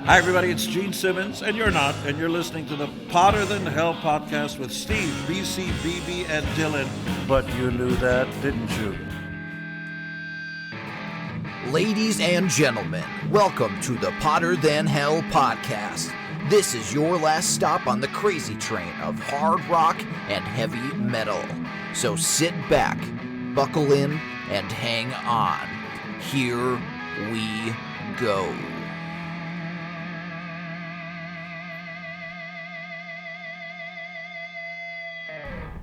Hi, everybody. It's Gene Simmons, and you're not, and you're listening to the Potter Than Hell podcast with Steve, BC, BB, and Dylan. But you knew that, didn't you? Ladies and gentlemen, welcome to the Potter Than Hell podcast. This is your last stop on the crazy train of hard rock and heavy metal. So sit back, buckle in, and hang on. Here we go.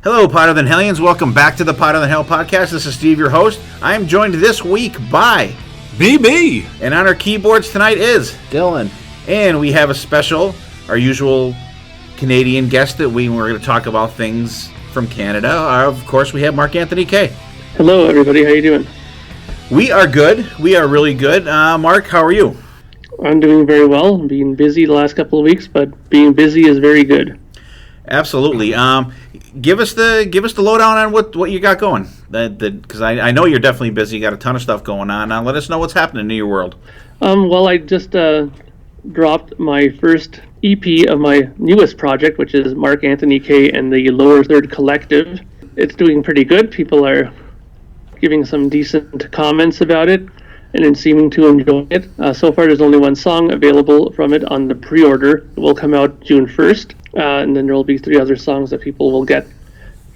Hello, Potter Than Hellions. Welcome back to the Potter Than Hell podcast. This is Steve, your host. I am joined this week by BB. And on our keyboards tonight is Dylan. And we have a special, our usual Canadian guest that we're going to talk about things from Canada. Of course, we have Mark Anthony K. Hello, everybody. How you doing? We are good. We are really good. Mark, how are you? I'm doing very well. I'm being busy the last couple of weeks, but being busy is very good. Absolutely. Give us the lowdown on what you got going. Because I know you're definitely busy. You got a ton of stuff going on. Now let us know what's happening in your world. Well, I just dropped my first EP of my newest project, which is Mark Anthony K and the Lower Third Collective. It's doing pretty good. People are giving some decent comments about it and seeming to enjoy it. So far, there's only one song available from it on the pre-order. It will come out June 1st. And then there will be 3 other songs that people will get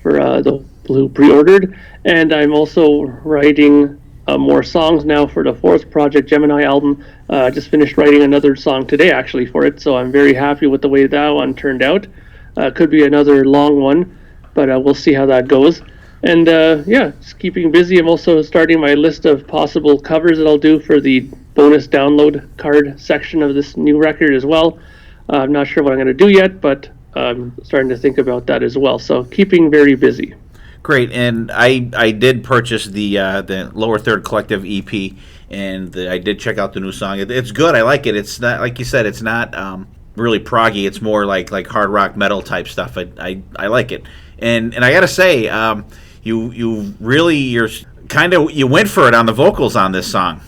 for the people who pre-ordered. And I'm also writing more songs now for the 4th Project Gemini album. I just finished writing another song today, actually, for it. So I'm very happy with the way that one turned out. Could be another long one, but we'll see how that goes. And just keeping busy. I'm also starting my list of possible covers that I'll do for the bonus download card section of this new record as well. I'm not sure what I'm going to do yet, but I'm starting to think about that as well. So keeping very busy. Great, and I did purchase the Lower Third Collective EP, and I did check out the new song. It's good. I like it. It's not, like you said, it's not really proggy. It's more like hard rock metal type stuff. I like it, and I gotta say, you went for it on the vocals on this song.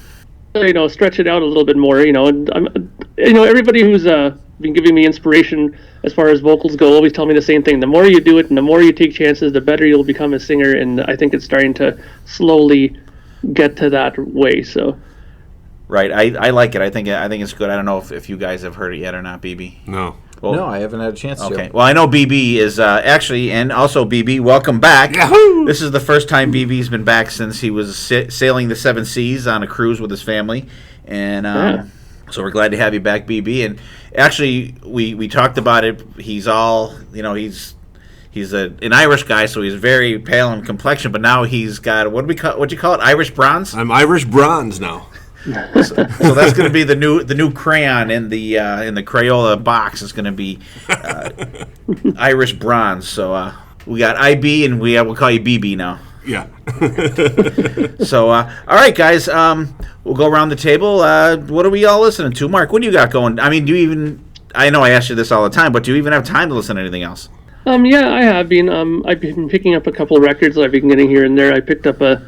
Stretch it out a little bit more. And everybody who's been giving me inspiration as far as vocals go always tell me the same thing. The more you do it and the more you take chances, the better you'll become a singer, and I think it's starting to slowly get to that way. So right, I like it. I think it's good. I don't know if you guys have heard it yet or not, BB. No. Well, no, I haven't had a chance to. Okay. Well, I know BB is actually, and also BB, welcome back. Yahoo! This is the first time BB's been back since he was sailing the 7 seas on a cruise with his family, and so we're glad to have you back, BB. And actually, we talked about it. He's all, he's an Irish guy, so he's very pale in complexion. But now he's got what do you call it? Irish bronze. I'm Irish bronze now. So that's going to be the new crayon in the Crayola box. Is going to be Irish bronze. So we got IB, and we'll call you BB now. Yeah. So all right, guys. We'll go around the table. What are we all listening to? Mark, what do you got going? I mean, I know I ask you this all the time, but do you even have time to listen to anything else? Yeah, I have been. I've been picking up a couple of records that I've been getting here and there. I picked up a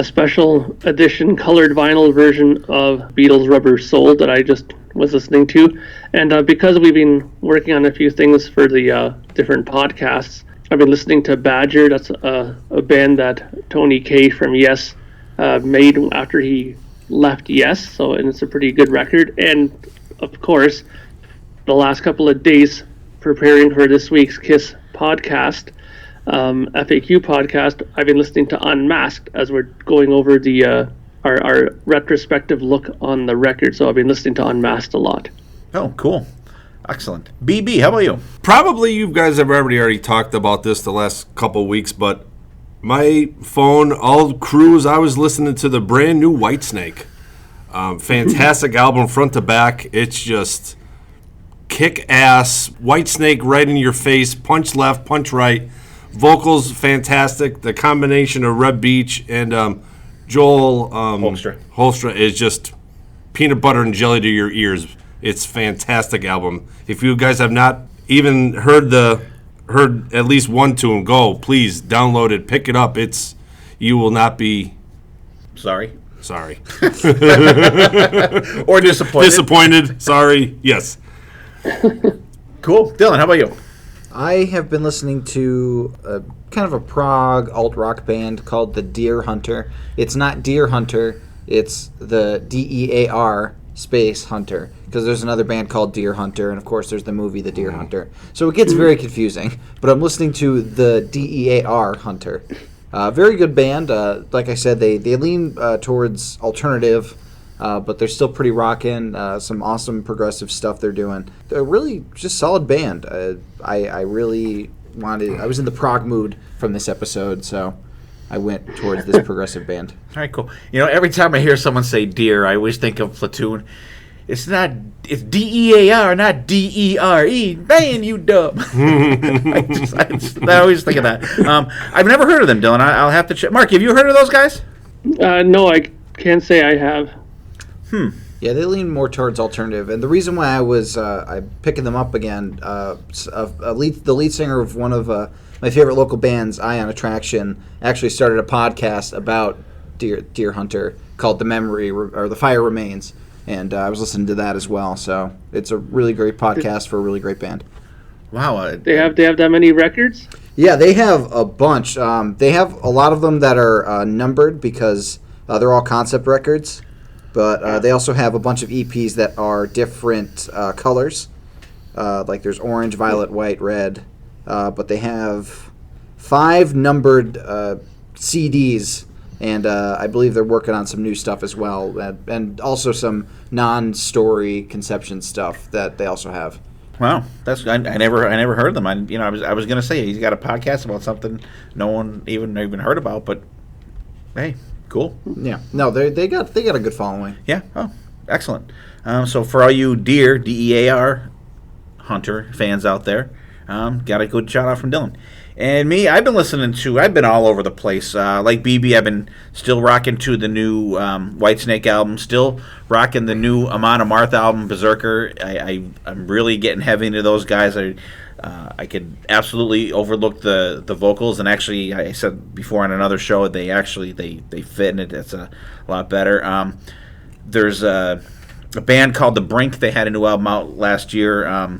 special edition colored vinyl version of Beatles' Rubber Soul that I just was listening to. And because we've been working on a few things for the different podcasts, I've been listening to Badger. That's a band that Tony Kaye from Yes made after he left Yes. And it's a pretty good record. And, of course, the last couple of days preparing for this week's KISS podcast, FAQ podcast, I've been listening to Unmasked as we're going over the our retrospective look on the record. So I've been listening to Unmasked a lot. Oh, cool. Excellent. BB, how about you? Probably you guys have already talked about this the last couple of weeks, but my phone, all cruise, I was listening to the brand new Whitesnake. Fantastic album front to back. It's just kick-ass, Whitesnake right in your face, punch left, punch right. Vocals fantastic. The combination of Reb Beach and Joel Holstra is just peanut butter and jelly to your ears. It's a fantastic album. If you guys have not even heard at least one tune, go please download it, pick it up. You will not be sorry. Sorry. Or disappointed. Disappointed. Sorry. Yes. Cool. Dylan, how about you? I have been listening to kind of a prog alt-rock band called the Deer Hunter. It's not Deer Hunter, it's the DEAR space Hunter, because there's another band called Deer Hunter, and of course there's the movie The Deer Hunter. So it gets very confusing, but I'm listening to the DEAR Hunter. Very good band. Like I said, they lean towards alternative, but they're still pretty rockin'. Some awesome progressive stuff they're doing. They're really just solid band. I really I was in the prog mood from this episode, so I went towards this progressive band. All right, cool. Every time I hear someone say deer, I always think of Platoon. It's DEAR, not DERE. Man, you dumb. I always think of that. I've never heard of them, Dylan. I'll have to check. Mark, have you heard of those guys? No, I can't say I have. Yeah, they lean more towards alternative, and the reason why I was picking them up again, the lead singer of one of my favorite local bands, Ion Attraction, actually started a podcast about Deer Hunter called "The Memory" or "The Fire Remains," and I was listening to that as well. So it's a really great podcast for a really great band. Wow, They have that many records? Yeah, they have a bunch. They have a lot of them that are numbered because they're all concept records. But they also have a bunch of EPs that are different colors. Like there's orange, violet, white, red. But they have 5 numbered CDs. And I believe they're working on some new stuff as well. And also some non-story conception stuff that they also have. Wow, I never heard of them. I was gonna say he's got a podcast about something no one even heard about, but hey, cool. Yeah, no, they got a good following. Yeah. Oh, excellent. So for all you deer DEAR hunter fans out there, got a good shout out from Dylan. And me, I've been all over the place. Like BB, I've been still rocking to the new Whitesnake album, still rocking the new Amon Amarth album, Berserker. I'm really getting heavy into those guys. I could absolutely overlook the vocals, and actually, I said before on another show, they fit, and it's a lot better. There's a band called The Brink. They had a new album out last year.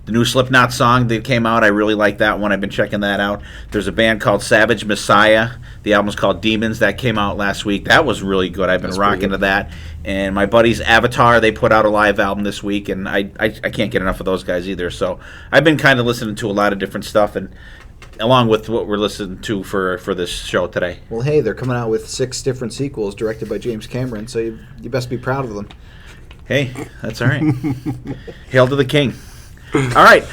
The new Slipknot song that came out, I really like that one. I've been checking that out. There's a band called Savage Messiah. The album's called Demons. That came out last week. That was really good. I've been rocking to that. And my buddies Avatar, they put out a live album this week, and I can't get enough of those guys either. So I've been kind of listening to a lot of different stuff, and along with what we're listening to for this show today. Well, hey, they're coming out with 6 different sequels directed by James Cameron, so you best be proud of them. Hey, that's all right. Hail to the king. All right,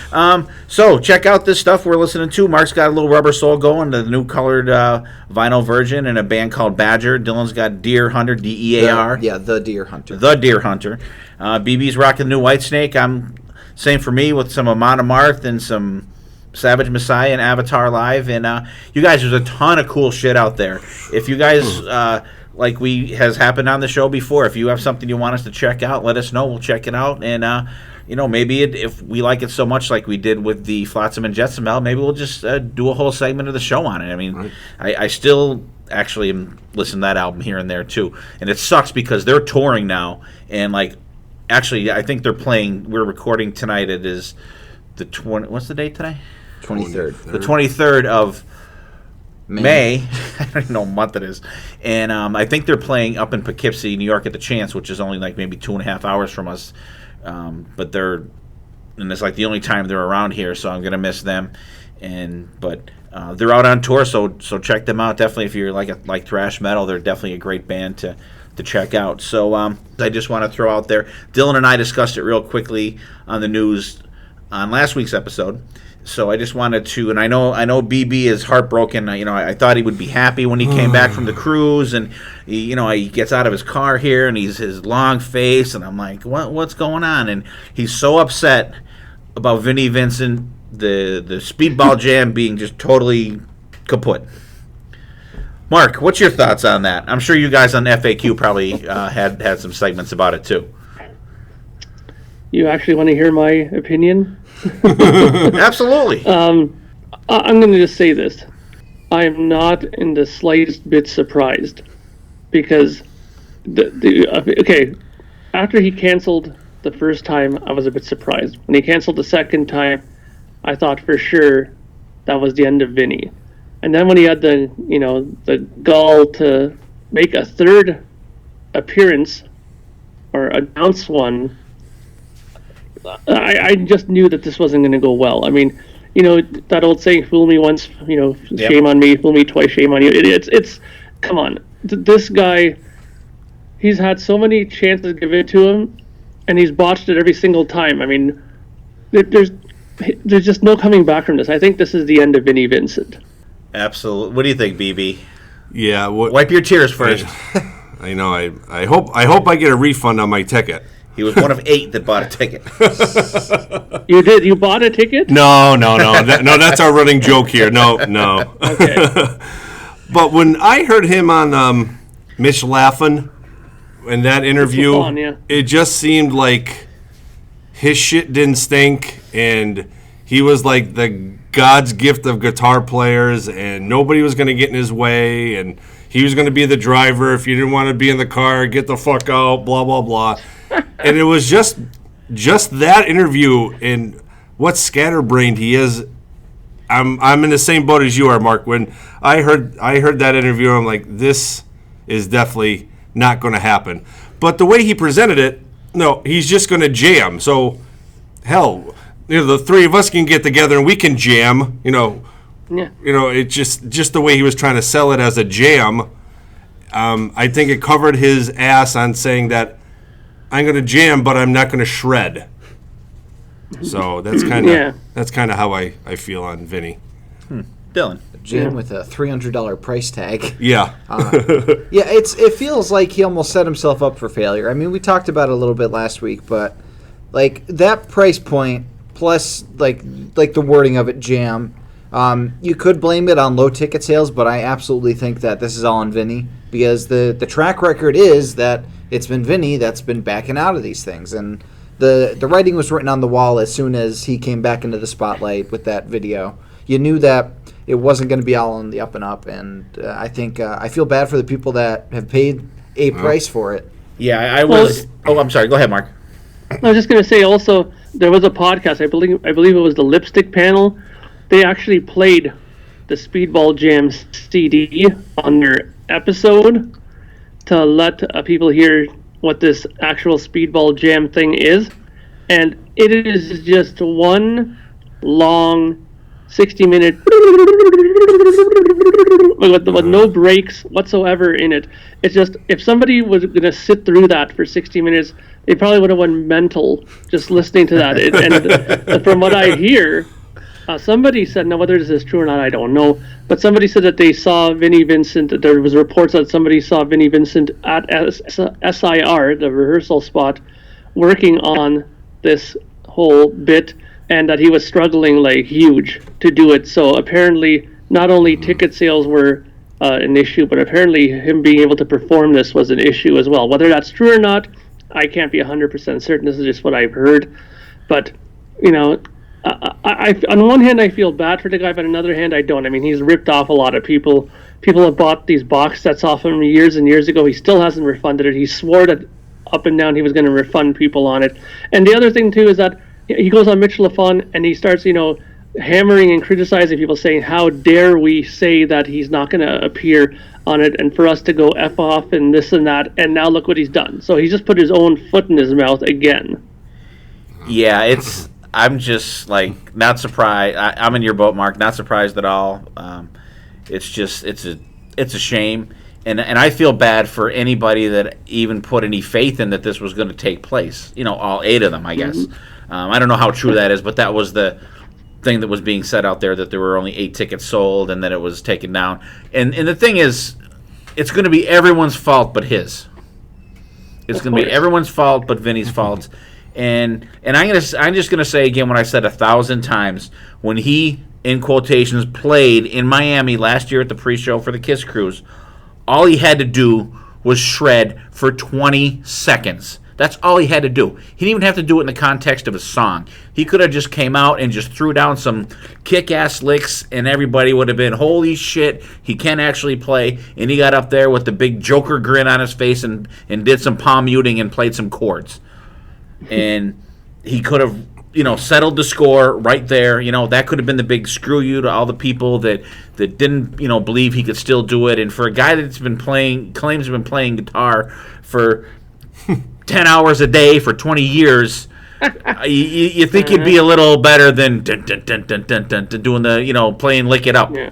so check out this stuff we're listening to. Mark's got a little Rubber Soul going, the new colored vinyl version, and a band called Badger. Dylan's got Deer Hunter, DEAR. The Deer Hunter. The Deer Hunter. BB's rocking the new Whitesnake. I'm same for me with some Amon Amarth and some Savage Messiah and Avatar Live. And you guys, there's a ton of cool shit out there. If you guys, like has happened on the show before, if you have something you want us to check out, let us know. We'll check it out. And maybe if we like it so much like we did with the Flotsam and Jetsam album, maybe we'll just do a whole segment of the show on it. I mean, right. I still actually am listening to that album here and there, too. And it sucks because they're touring now. And, actually, I think they're playing. We're recording tonight. It is the 20. What's the date today? 23rd. The 23rd of May. I don't even know what month it is. And I think they're playing up in Poughkeepsie, New York at the Chance, which is only maybe 2.5 hours from us. But it's the only time they're around here, so I'm gonna miss them. But they're out on tour, so check them out. Definitely, if you're like thrash metal, they're definitely a great band to check out. So I just want to throw out there, Dylan and I discussed it real quickly on the news on last week's episode. So I just wanted to, and I know BB is heartbroken. I thought he would be happy when he came back from the cruise, and he gets out of his car here, and he's his long face, and I'm like, what's going on? And he's so upset about Vinnie Vincent, the Speedball Jam being just totally kaput. Mark, what's your thoughts on that? I'm sure you guys on FAQ probably had some segments about it too. You actually want to hear my opinion? Absolutely. I'm going to just say this. I am not in the slightest bit surprised because after he canceled the first time, I was a bit surprised. When he canceled the second time, I thought for sure that was the end of Vinny. And then when he had the gall to make a third appearance or announce one, I just knew that this wasn't going to go well. I mean, that old saying, "Fool me once, shame on me. Fool me twice, shame on you." It's come on. This guy, he's had so many chances given to him, and he's botched it every single time. I mean, there's just no coming back from this. I think this is the end of Vinnie Vincent. Absolutely. What do you think, BB? Yeah. Wipe your tears first. I know. I hope I get a refund on my ticket. He was one of 8 that bought a ticket. You did? You bought a ticket? No. That's our running joke here. No. Okay. But when I heard him on Mitch Laughlin in that interview, fun, yeah. It just seemed like his shit didn't stink, and he was like the God's gift of guitar players, and nobody was going to get in his way, and he was going to be the driver. If you didn't want to be in the car, get the fuck out, blah, blah, blah. And it was just that interview, and what scatterbrained he is. I'm in the same boat as you are, Mark. When I heard that interview, I'm like, this is definitely not going to happen. But the way he presented it, no, he's just going to jam. So, hell, the three of us can get together and we can jam. Yeah. It's just the way he was trying to sell it as a jam. I think it covered his ass on saying that I'm going to jam, but I'm not going to shred. So that's kind of how I feel on Vinny. Dylan. Jam with a $300 price tag. Yeah. It feels like he almost set himself up for failure. I mean, we talked about it a little bit last week, but like that price point plus like the wording of it, jam. You could blame it on low ticket sales, but I absolutely think that this is all on Vinny because the track record is that it's been Vinny that's been backing out of these things, and the writing was written on the wall as soon as he came back into the spotlight with that video. You knew that it wasn't going to be all on the up and up, and I think I feel bad for the people that have paid a price for it. Yeah, I was. I'm sorry. Go ahead, Mark. I was just going to say also, there was a podcast, I believe it was the Lipstick Panel. They actually played the Speedball Jam CD on their episode to let people hear what this actual Speedball Jam thing is. And it is just one long 60-minute with no breaks whatsoever in it. It's just, if somebody was going to sit through that for 60 minutes, they probably would have went mental just listening to that. And from what I hear, somebody said, now whether this is true or not, I don't know, but somebody said that they saw Vinnie Vincent, that there was reports that somebody saw Vinnie Vincent at SIR, the rehearsal spot, working on this whole bit, and that he was struggling like huge to do it. So apparently not only ticket sales were an issue, but apparently him being able to perform this was an issue as well. Whether that's true or not, I can't be 100% certain. This is just what I've heard. But, I on one hand, I feel bad for the guy, but on the other hand, I don't. I mean, he's ripped off a lot of people. People have bought these box sets off him years and years ago. He still hasn't refunded it. He swore that up and down he was going to refund people on it. And the other thing, too, is that he goes on Mitch Lafon and he starts, hammering and criticizing people, saying, how dare we say that he's not going to appear on it, and for us to go F off and this and that, and now look what he's done. So he just put his own foot in his mouth again. Yeah, I'm just like not surprised. I'm in your boat, Mark. Not surprised at all. It's a shame, and I feel bad for anybody that even put any faith in that this was going to take place. All 8 of them, I guess. Mm-hmm. I don't know how true that is, but that was the thing that was being said out there, that there were only 8 tickets sold and that it was taken down. And the thing is, it's going to be everyone's fault but his. It's going to be everyone's fault but Vinny's fault. And I'm just gonna say again what I said 1,000 times, when he, in quotations, played in Miami last year at the pre-show for the Kiss Cruise, all he had to do was shred for 20 seconds. That's all he had to do. He didn't even have to do it in the context of a song. He could have just came out and just threw down some kick-ass licks, and everybody would have been, holy shit, he can actually play. And he got up there with the big Joker grin on his face and did some palm muting and played some chords. And he could have, settled the score right there. That could have been the big screw you to all the people that didn't, believe he could still do it. And for a guy that's claims to have been playing guitar for 10 hours a day for 20 years, you think you'd be a little better than doing the, playing Lick It Up. Yeah.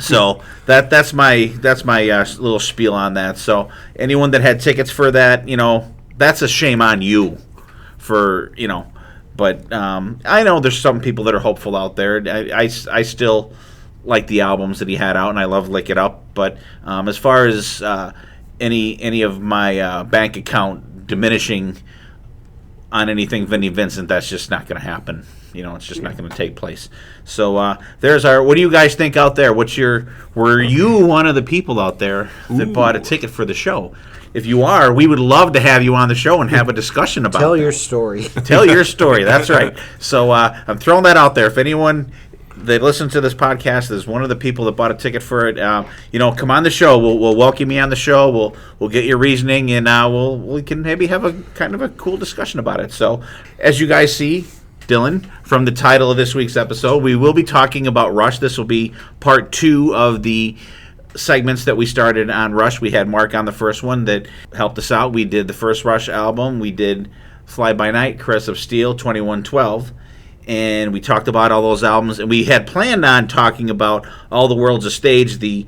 So that's my little spiel on that. So anyone that had tickets for that, that's a shame on you for, but I know there's some people that are hopeful out there. I still like the albums that he had out, and I love Lick It Up. But as far as any of my bank account diminishing on anything Vinnie Vincent, that's just not going to happen. It's just not going to take place. So there's our. What do you guys think out there? Were you one of the people out there that bought a ticket for the show? If you are, we would love to have you on the show and have a discussion about Tell that. your story. Tell your story. That's right. So I'm throwing that out there. If anyone that listens to this podcast is one of the people that bought a ticket for it, come on the show. We'll welcome you on the show. We'll get your reasoning, and we can maybe have a kind of a cool discussion about it. So as you guys see, Dylan, from the title of this week's episode, we will be talking about Rush. This will be part 2 of the segments that we started on Rush. We had Mark on the first one that helped us out. We did the first Rush album. We did Fly By Night, Caress of Steel, 2112. And we talked about all those albums. And we had planned on talking about All the World's a Stage, the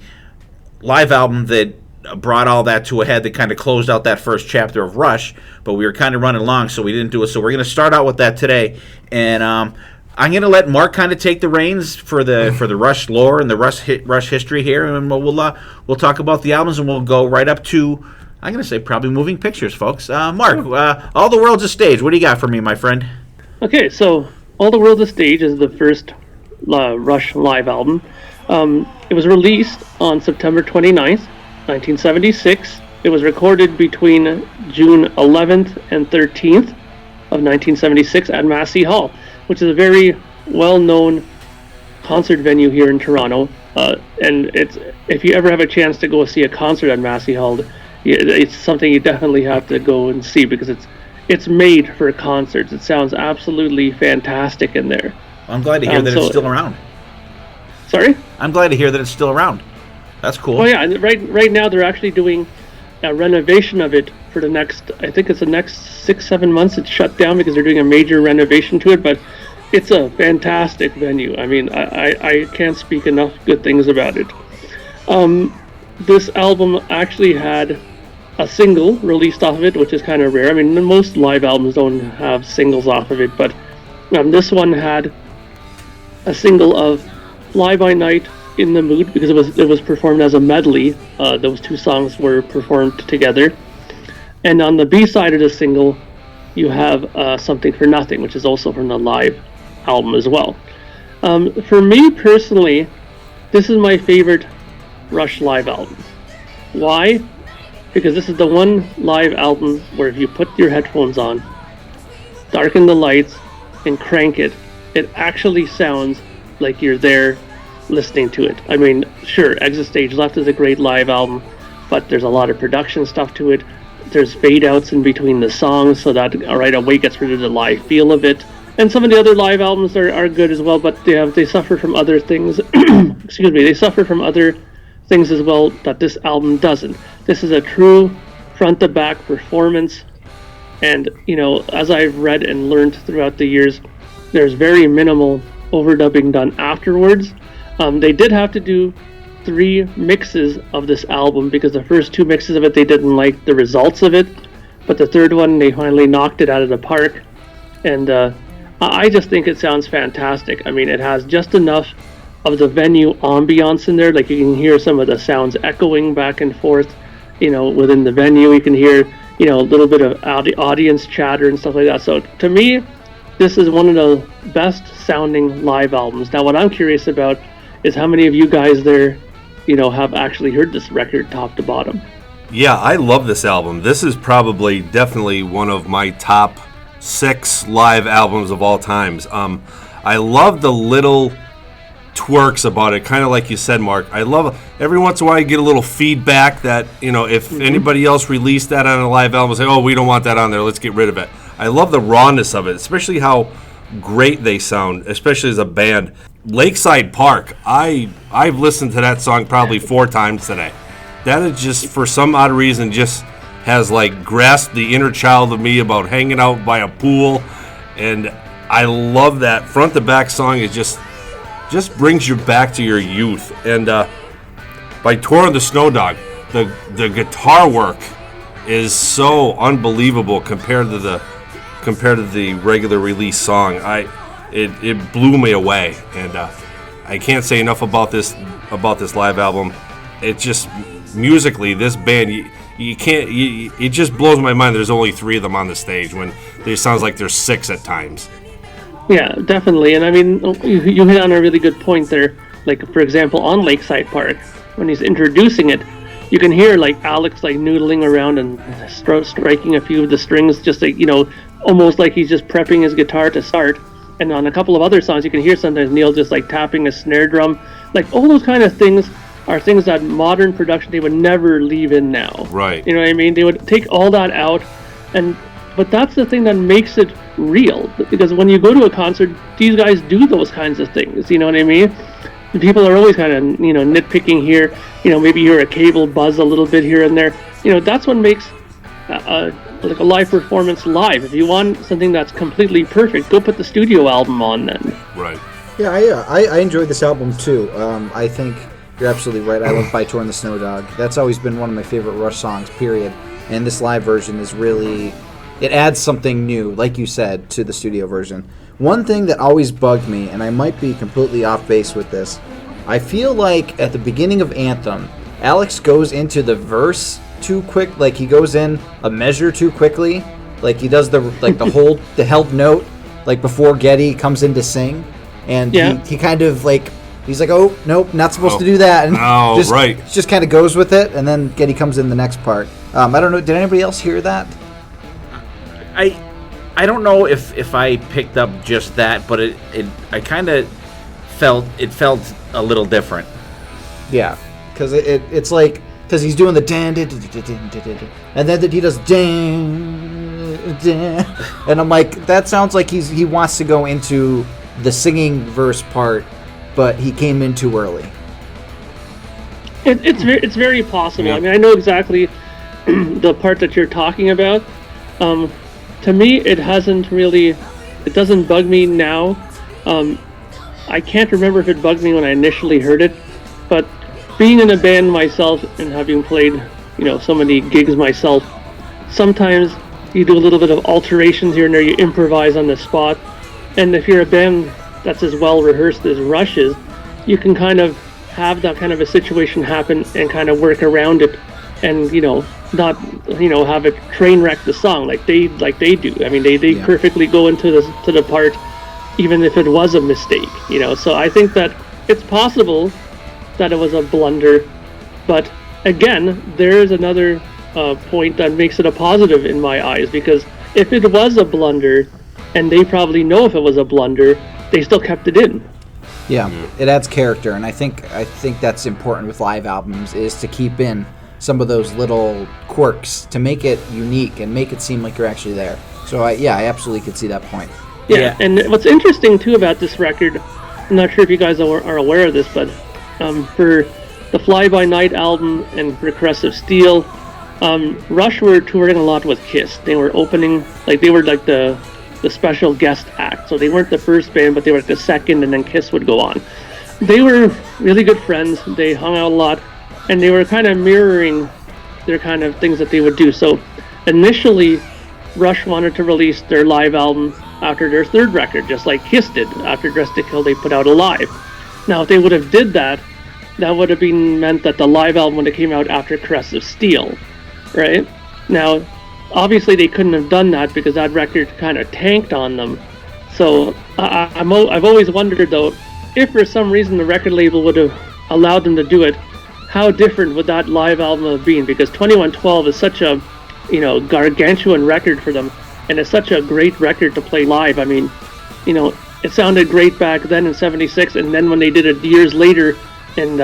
live album that brought all that to a head, that kind of closed out that first chapter of Rush. But we were kind of running long, so we didn't do it. So we're going to start out with that today. And I'm going to let Mark kind of take the reins for the Rush lore and the Rush history here, and we'll talk about the albums, and we'll go right up to, I'm going to say, probably moving pictures, folks. Mark, All the World's a Stage. What do you got for me, my friend? Okay, so All the World's a Stage is the first Rush live album. It was released on September 29th, 1976. It was recorded between June 11th and 13th of 1976 at Massey Hall, which is a very well-known concert venue here in Toronto. And if you ever have a chance to go see a concert at Massey Hall, it's something you definitely have to go and see, because it's made for concerts. It sounds absolutely fantastic in there. I'm glad to hear that it's still around. Sorry? I'm glad to hear that it's still around. That's cool. Oh yeah, and right now they're actually doing a renovation of it for the next 6-7 months. It's shut down because they're doing a major renovation to it, but it's a fantastic venue. I mean, I can't speak enough good things about it. This album actually had a single released off of it, which is kind of rare. I mean, most live albums don't have singles off of it, but this one had a single of Fly By Night, In the Mood, because it was performed as a medley. Those two songs were performed together. And on the B-side of the single, you have Something for Nothing, which is also from the live album as well. For me personally, this is my favorite Rush live album. Why? Because this is the one live album where if you put your headphones on, darken the lights, and crank it, it actually sounds like you're there listening to it. I mean, sure, Exit Stage Left is a great live album, but there's a lot of production stuff to it. There's fade outs in between the songs, so that right away gets rid of the live feel of it. And some of the other live albums are good as well, but they suffer from other things. Excuse me, they suffer from other things as well that this album doesn't. This is a true front to back performance, and as I've read and learned throughout the years, there's very minimal overdubbing done afterwards. They did have to do 3 mixes of this album, because the first 2 mixes of it, they didn't like the results of it, but the third one, they finally knocked it out of the park. And I just think it sounds fantastic. I mean, it has just enough of the venue ambiance in there, like you can hear some of the sounds echoing back and forth, within the venue. You can hear, a little bit of audience chatter and stuff like that. So to me, this is one of the best sounding live albums. Now, what I'm curious about is how many of you guys there, have actually heard this record top to bottom. Yeah, I love this album. This is probably definitely one of my top 6 live albums of all times. I love the little twerks about it, kind of like you said, Mark. I love every once in a while you get a little feedback that, if anybody else released that on a live album, say, oh, we don't want that on there, let's get rid of it. I love the rawness of it, especially how great they sound, especially as a band. Lakeside Park, I've listened to that song probably 4 times today. That is just, for some odd reason, just has like grasped the inner child of me about hanging out by a pool, and I love that front to back song. It just brings you back to your youth. And by Tour of the Snow Dog, the guitar work is so unbelievable compared to the regular release song. It blew me away, and I can't say enough about this live album. It just, musically, this band, you can't. It just blows my mind. There's only 3 of them on the stage when there sounds like there's 6 at times. Yeah, definitely. And I mean, you hit on a really good point there. Like, for example, on Lakeside Park, when he's introducing it, you can hear like Alex like noodling around and striking a few of the strings, just like, almost like he's just prepping his guitar to start. And on a couple of other songs, you can hear sometimes Neil just like tapping a snare drum. Like, all those kind of things are things that modern production they would never leave in now. Right. You know what I mean? They would take all that out, but that's the thing that makes it real. Because when you go to a concert, these guys do those kinds of things. You know what I mean? And people are always kind of nitpicking here. Maybe you hear a cable buzz a little bit here and there. That's what makes like a live performance live. If you want something that's completely perfect, go put the studio album on then. Right. Yeah, I enjoyed this album too. I think you're absolutely right. I love By Tour and the Snow Dog. That's always been one of my favorite Rush songs, period. And this live version is really, it adds something new, like you said, to the studio version. One thing that always bugged me, and I might be completely off base with this, I feel like at the beginning of Anthem, Alex goes into the verse too quick, like he goes in a measure too quickly, like he does the held note, like before Geddy comes in to sing, and he kind of like, he's like, oh, nope, not supposed to do that. And just kind of goes with it, and then Geddy comes in the next part. I don't know, did anybody else hear that? I don't know if I picked up just that, but I kind of felt a little different. Yeah, because it's like, because he's doing the dan, and then he does dan, and I'm like, that sounds like he wants to go into the singing verse part, but he came in too early. It's very possible. Yeah. I mean, I know exactly the part that you're talking about. To me, it doesn't bug me now. I can't remember if it bugged me when I initially heard it, but being in a band myself and having played, so many gigs myself, sometimes you do a little bit of alterations here and there, you improvise on the spot, and if you're a band that's as well rehearsed as Rush is, you can kind of have that kind of a situation happen and kind of work around it, and not have it train wreck the song like they do. I mean, they perfectly go into the part, even if it was a mistake. So I think that it's possible that it was a blunder, but again, there's another point that makes it a positive in my eyes, because if it was a blunder, and they probably know if it was a blunder, they still kept it in. Yeah, it adds character, and I think that's important with live albums, is to keep in some of those little quirks to make it unique and make it seem like you're actually there. So I absolutely could see that point. Yeah, and what's interesting too about this record, I'm not sure if you guys are aware of this, but for the Fly By Night album and Regressive Steel, Rush were touring a lot with Kiss. They were opening, like they were like the special guest act. So they weren't the first band, but they were like the second, and then Kiss would go on. They were really good friends. They hung out a lot, and they were kind of mirroring their kind of things that they would do. So initially, Rush wanted to release their live album after their third record, just like Kiss did. After Dressed to Kill, they put out a live. Now, if they would have did that, that would have meant that the live album would have came out after Caress of Steel, right? Now, obviously they couldn't have done that because that record kind of tanked on them. So I've always wondered, though, if for some reason the record label would have allowed them to do it, how different would that live album have been? Because 2112 is such a, gargantuan record for them, and it's such a great record to play live. I mean, it sounded great back then in '76, and then when they did it years later, and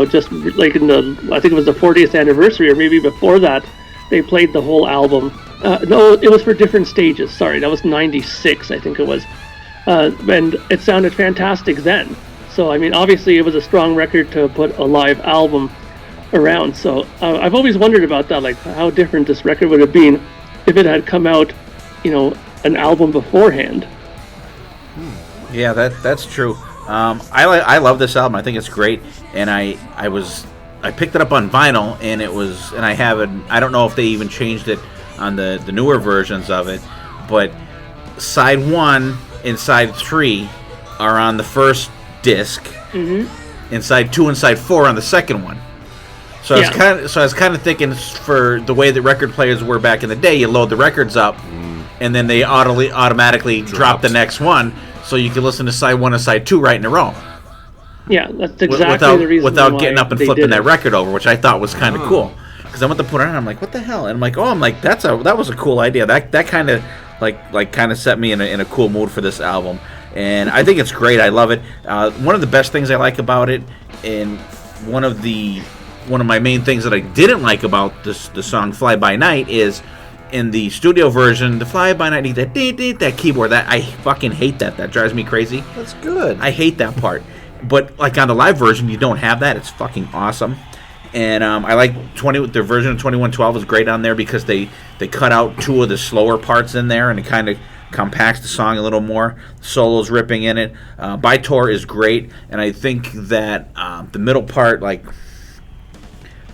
just like I think it was the 40th anniversary, or maybe before that, they played the whole album. No, it was for different stages. Sorry, that was '96, I think it was, and it sounded fantastic then. So I mean, obviously, it was a strong record to put a live album around. So I've always wondered about that, like how different this record would have been if it had come out, an album beforehand. Yeah, that's true. I love this album. I think it's great, and I picked it up on vinyl, and I have it. I don't know if they even changed it on the newer versions of it, but side 1 and side 3 are on the first disc, and side 2 and side 4 on the second one. So I was kind of thinking, for the way that record players were back in the day, you load the records up, and then they automatically drop the next one, so you can listen to side 1 and side 2 right in a row. Yeah, that's exactly the reason without why getting up and they flipping did that it. record over, which I thought was kind of cool. Because I went to put it on, and I'm like, what the hell? And I'm like, that was a cool idea. That kind of kind of set me in a cool mood for this album, and I think it's great. I love it. One of the best things I like about it, and one of my main things that I didn't like about the song "Fly By Night" is, in the studio version, the "Fly By Night" that keyboard. That I fucking hate that. That drives me crazy. That's good. I hate that part. But like on the live version, you don't have that. It's fucking awesome. And I like the version of 2112 is great on there because they cut out 2 of the slower parts in there, and it kind of compacts the song a little more. The solo's ripping in it. By Tor is great, and I think that the middle part, like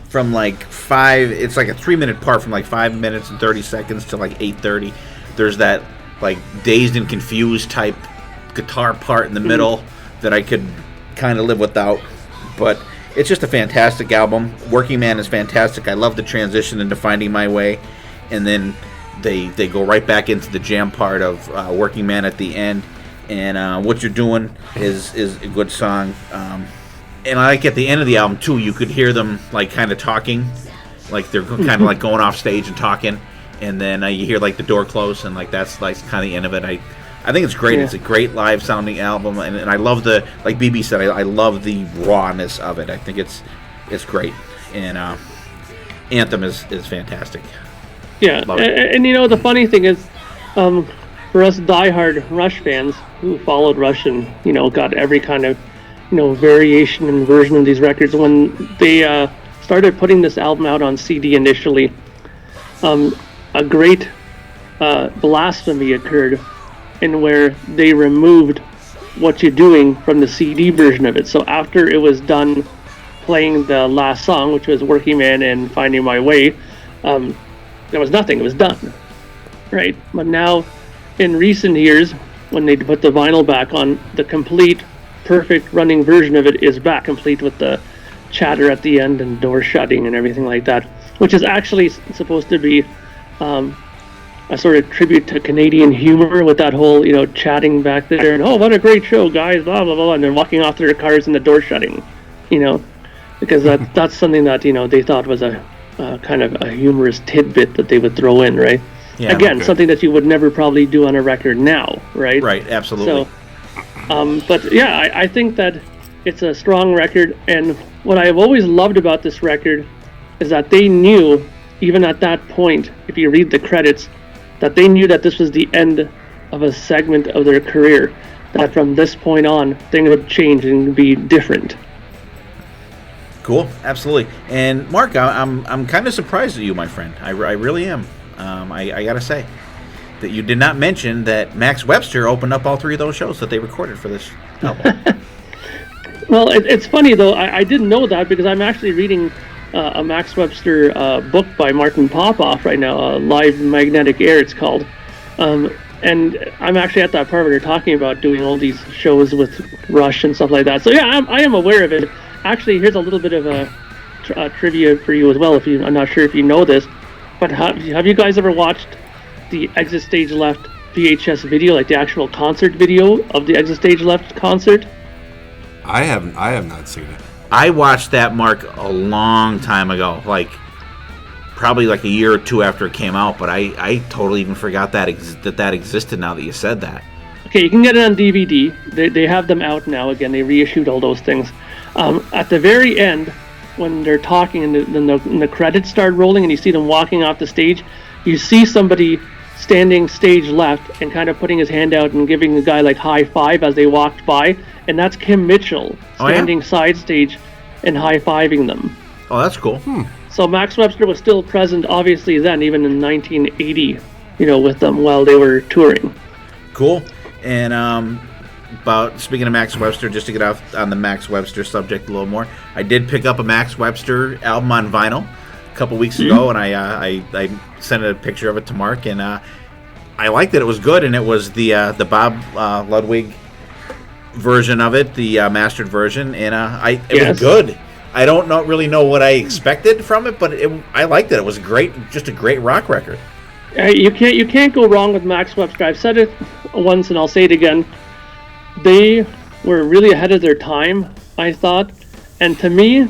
from like 5, it's like a 3-minute part from like 5 minutes and 30 seconds to like 8:30. There's that like dazed and confused type guitar part in the middle that I could kind of live without, but it's just a fantastic album. Working Man is fantastic. I love the transition into Finding My Way, and then they go right back into the jam part of Working Man at the end, and What You're Doing is a good song, and I like at the end of the album too, you could hear them like kind of talking, like they're kind of like going off stage and talking, and then you hear like the door close, and like that's like kind of the end of it. I think it's great. Yeah. It's a great live sounding album, and I love like BB said, I love the rawness of it. I think it's great, and Anthem is fantastic. Yeah, and the funny thing is, for us diehard Rush fans who followed Rush and got every kind of variation and version of these records, when they started putting this album out on CD initially, a great blasphemy occurred, in where they removed What You're Doing from the CD version of it. So after it was done playing the last song, which was Working Man and Finding My Way, there was nothing. It was done, right? But now, in recent years, when they put the vinyl back on, the complete, perfect running version of it is back, complete with the chatter at the end and door shutting and everything like that, which is actually supposed to be a sort of tribute to Canadian humor, with that whole, chatting back there, and, oh, what a great show, guys, blah, blah, blah, and they're walking off to their cars and the door shutting, because that's something that, they thought was a kind of a humorous tidbit that they would throw in, right? Yeah, again, something that you would never probably do on a record now, right? Right, absolutely. So, but yeah, I think that it's a strong record, and what I have always loved about this record is that they knew, even at that point, if you read the credits, that they knew that this was the end of a segment of their career, that from this point on, things would change and be different. Cool, absolutely. And Mark, I'm kind of surprised at you, my friend. I really am. I gotta say that you did not mention that Max Webster opened up all 3 of those shows that they recorded for this album. Well, it's funny though. I didn't know that, because I'm actually reading a Max Webster book by Martin Popoff right now, Live Magnetic Air it's called, and I'm actually at that part where they're talking about doing all these shows with Rush and stuff like that. So yeah, I am aware of it. Actually, here's a little bit of a trivia for you as well. I'm not sure if you know this, but have you guys ever watched the Exit Stage Left VHS video, like the actual concert video of the Exit Stage Left concert? I have not seen it. I watched that, Mark, a long time ago, like probably like a year or two after it came out, but I totally even forgot that that existed now that you said that. Okay, you can get it on DVD. They have them out now. Again, they reissued all those things. At the very end, when they're talking and the credits start rolling and you see them walking off the stage, you see somebody standing stage left and kind of putting his hand out and giving the guy like high five as they walked by, and that's Kim Mitchell standing side stage and high fiving them. Oh, that's cool. So Max Webster was still present, obviously, then, even in 1980, with them while they were touring. Cool. And about speaking of Max Webster, just to get off on the Max Webster subject a little more, I did pick up a Max Webster album on vinyl a couple weeks ago, and I sent a picture of it to Mark, and I liked it. It was good, and it was the Bob Ludwig version of it, the mastered version, and it was good. I don't really know what I expected from it, but I liked it. It was just a great rock record. You can't go wrong with Max Webster. I've said it once, and I'll say it again. They were really ahead of their time, I thought, and to me,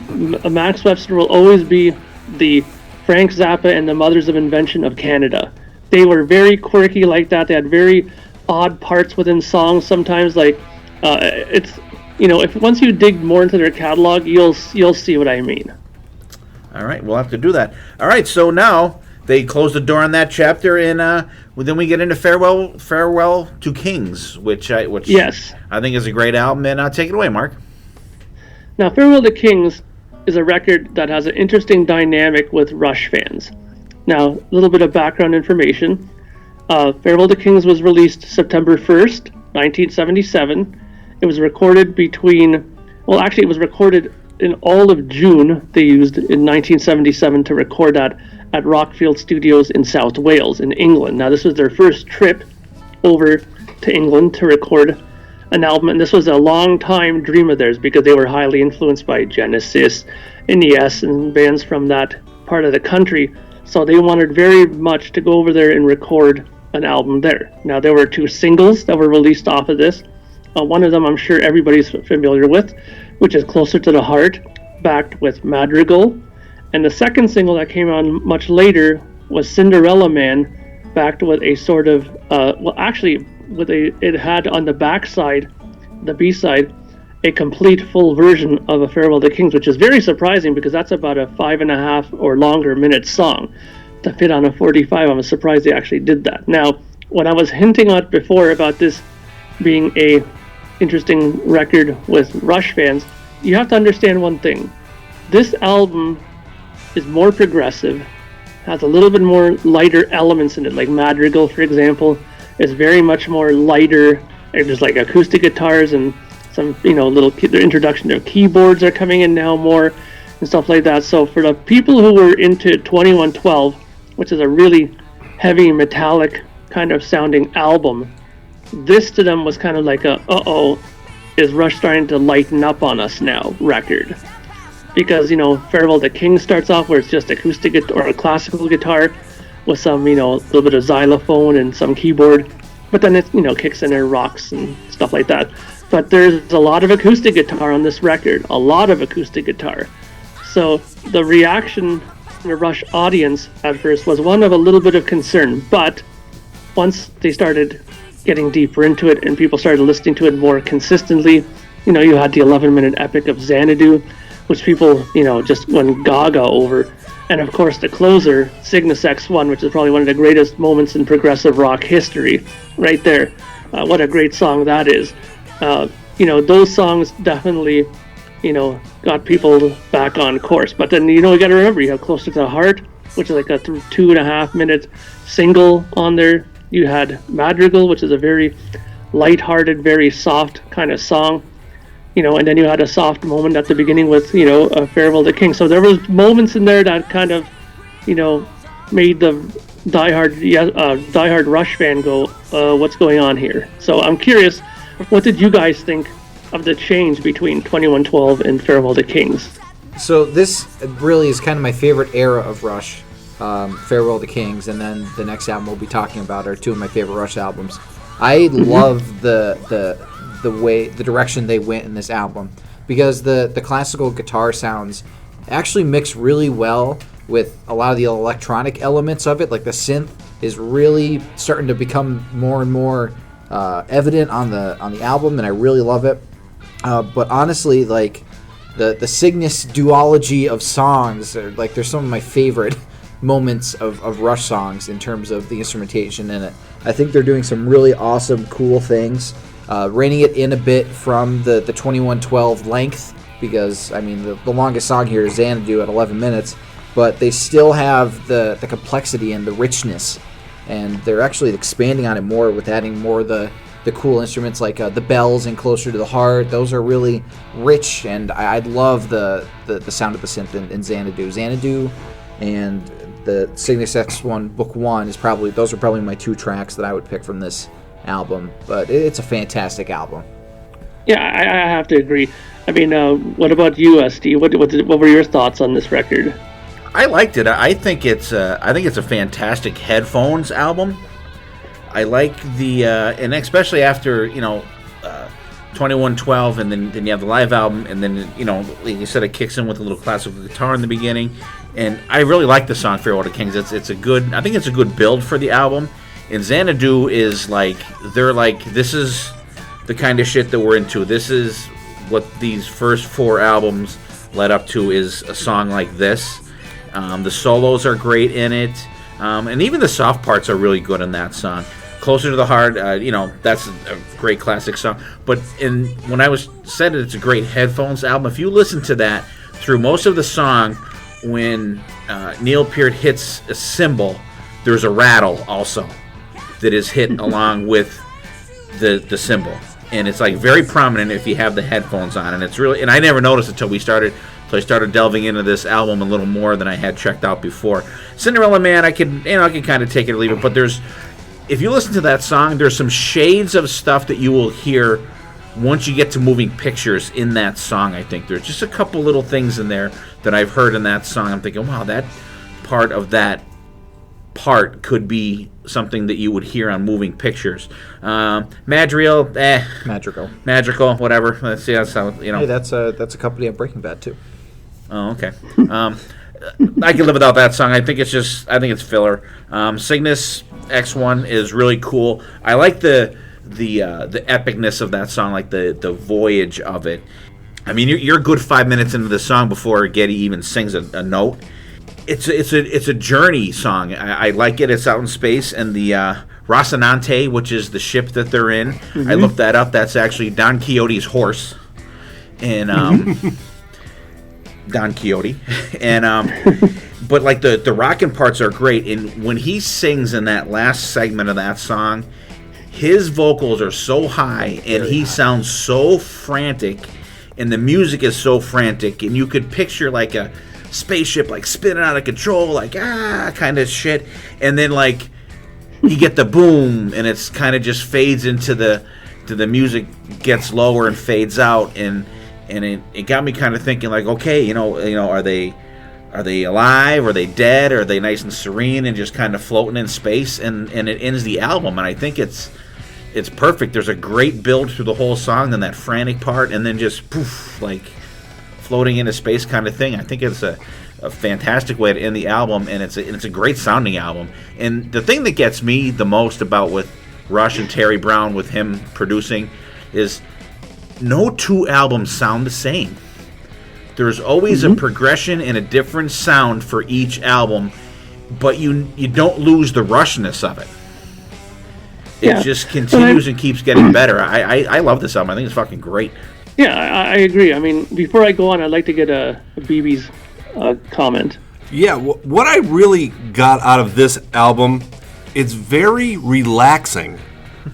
Max Webster will always be the Frank Zappa and the Mothers of Invention of Canada. They were very quirky like that. They had very odd parts within songs. Sometimes, like if once you dig more into their catalog, you'll see what I mean. All right, we'll have to do that. All right, so now they close the door on that chapter, and then we get into Farewell to Kings, which yes, I think is a great album. And take it away, Mark. Now, Farewell to Kings is a record that has an interesting dynamic with Rush fans. Now, a little bit of background information. Farewell to Kings was released September 1st, 1977. It was recorded it was recorded in all of June. They used in 1977 to record that at Rockfield Studios in South Wales in England. Now, this was their first trip over to England to record an album, and this was a long-time dream of theirs because they were highly influenced by Genesis and Yes and bands from that part of the country. So they wanted very much to go over there and record an album there. Now, there were 2 singles that were released off of this. One of them I'm sure everybody's familiar with, which is Closer to the Heart, backed with Madrigal. And the second single that came on much later was Cinderella Man, backed with a sort of, it had on the backside, the B-side, a complete full version of A Farewell to Kings, which is very surprising because that's about a 5.5 or longer minute song to fit on a 45. I'm surprised they actually did that. Now, when I was hinting at before about this being a interesting record with Rush fans, you have to understand one thing. This album is more progressive, has a little bit more lighter elements in it, like Madrigal, for example, is very much more lighter. There's like acoustic guitars and some, the introduction of keyboards are coming in now more and stuff like that. So for the people who were into 2112, which is a really heavy metallic kind of sounding album, this to them was kind of like a, is Rush starting to lighten up on us now record? Because, Farewell to King starts off where it's just acoustic or a classical guitar with some, a little bit of xylophone and some keyboard. But then it, kicks in there rocks and stuff like that. But there's a lot of acoustic guitar on this record. A lot of acoustic guitar. So the reaction from the Rush audience at first was one of a little bit of concern. But once they started getting deeper into it and people started listening to it more consistently, you had the 11-minute epic of Xanadu, which people, just went gaga over. And of course the closer, Cygnus X1, which is probably one of the greatest moments in progressive rock history, right there. What a great song that is. Those songs definitely, got people back on course. But then, you got to remember, you have Closer to the Heart, which is like a 2.5-minute single on there. You had Madrigal, which is a very lighthearted, very soft kind of song. And then you had a soft moment at the beginning with, A Farewell to King. So there was moments in there that kind of, made the diehard Rush fan go, what's going on here? So I'm curious, what did you guys think of the change between 2112 and Farewell to Kings? So this really is kind of my favorite era of Rush, Farewell to Kings, and then the next album we'll be talking about are 2 of my favorite Rush albums. I love the direction they went in this album. because the classical guitar sounds actually mix really well with a lot of the electronic elements of it. Like the synth is really starting to become more and more evident on the album, and I really love it. But honestly, like the Cygnus duology of songs, like they're some of my favorite moments of Rush songs in terms of the instrumentation in it. I think they're doing some really awesome, cool things, reining it in a bit from the 2112 length, because I mean the longest song here is Xanadu at 11 minutes, but they still have the complexity and the richness, and they're actually expanding on it more with adding more of the cool instruments like the bells and Closer to the Heart. Those are really rich, and I love the sound of the synth in Xanadu. Xanadu and the Cygnus X1 Book 1 those are probably my 2 tracks that I would pick from this album, but it's a fantastic album. Yeah, I have to agree. I mean, what about you, Steve? What were your thoughts on this record? I liked it. I think it's a fantastic headphones album. I like the and especially after 2112, and then you have the live album, and then like you said, it kicks in with a little classical guitar in the beginning, and I really like the song Farewell to Kings. It's a good. I think it's a good build for the album. And Xanadu is like this is the kind of shit that we're into. This is what these first 4 albums led up to, is a song like this. The solos are great in it, and even the soft parts are really good in that song. Closer to the Heart, that's a great classic song. But when I said it's a great headphones album, if you listen to that through most of the song, when Neil Peart hits a cymbal, there's a rattle also that is hit along with the cymbal, and it's like very prominent if you have the headphones on, and it's really, and I never noticed until I started delving into this album a little more than I had checked out before. Cinderella Man, I can kind of take it or leave it, but if you listen to that song, there's some shades of stuff that you will hear once you get to Moving Pictures in that song. I think there's just a couple little things in there that I've heard in that song. I'm thinking, wow, that part of that part could be something that you would hear on Moving Pictures. Magical, whatever. Let's see, that's how Hey, that's a company on Breaking Bad too. Oh, okay. I can live without that song. I think it's filler. Cygnus X1 is really cool. I like the epicness of that song, like the voyage of it. I mean, you're a good 5 minutes into the song before Geddy even sings a note. It's a journey song. I like it. It's out in space, and the Rocinante, which is the ship that they're in. Mm-hmm. I looked that up. That's actually Don Quixote's horse, and Don Quixote, and but like the rockin' parts are great. And when he sings in that last segment of that song, his vocals are so high, and he sounds so frantic, and the music is so frantic, and you could picture like a spaceship like spinning out of control, like kind of shit, and then like you get the boom, and it's kind of just fades into the music gets lower and fades out, and it got me kind of thinking like, okay, are they alive, are they dead, are they nice and serene and just kind of floating in space, and it ends the album, and I think it's perfect. There's a great build through the whole song, then that frantic part, and then just poof, like floating into space kind of thing. I think it's a fantastic way to end the album, and it's a great sounding album. And the thing that gets me the most about with Rush and Terry Brown, with him producing, is no 2 albums sound the same. There's always a progression and a different sound for each album, but you don't lose the rushness of it. It just continues and keeps getting better. I love this album. I think it's fucking great. Yeah, I agree. I mean, before I go on, I'd like to get a BB's comment. Yeah, what I really got out of this album, it's very relaxing.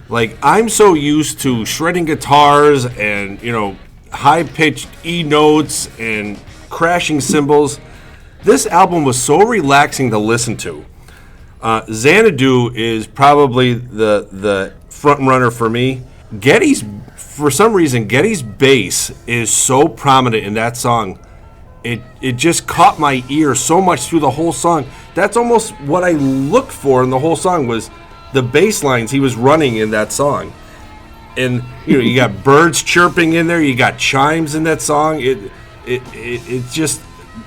Like, I'm so used to shredding guitars and, high-pitched E notes and crashing cymbals. This album was so relaxing to listen to. Xanadu is probably the front runner for me. For some reason, Geddy's bass is so prominent in that song. It just caught my ear so much through the whole song. That's almost what I looked for in the whole song, was the bass lines he was running in that song. And you got birds chirping in there. You got chimes in that song.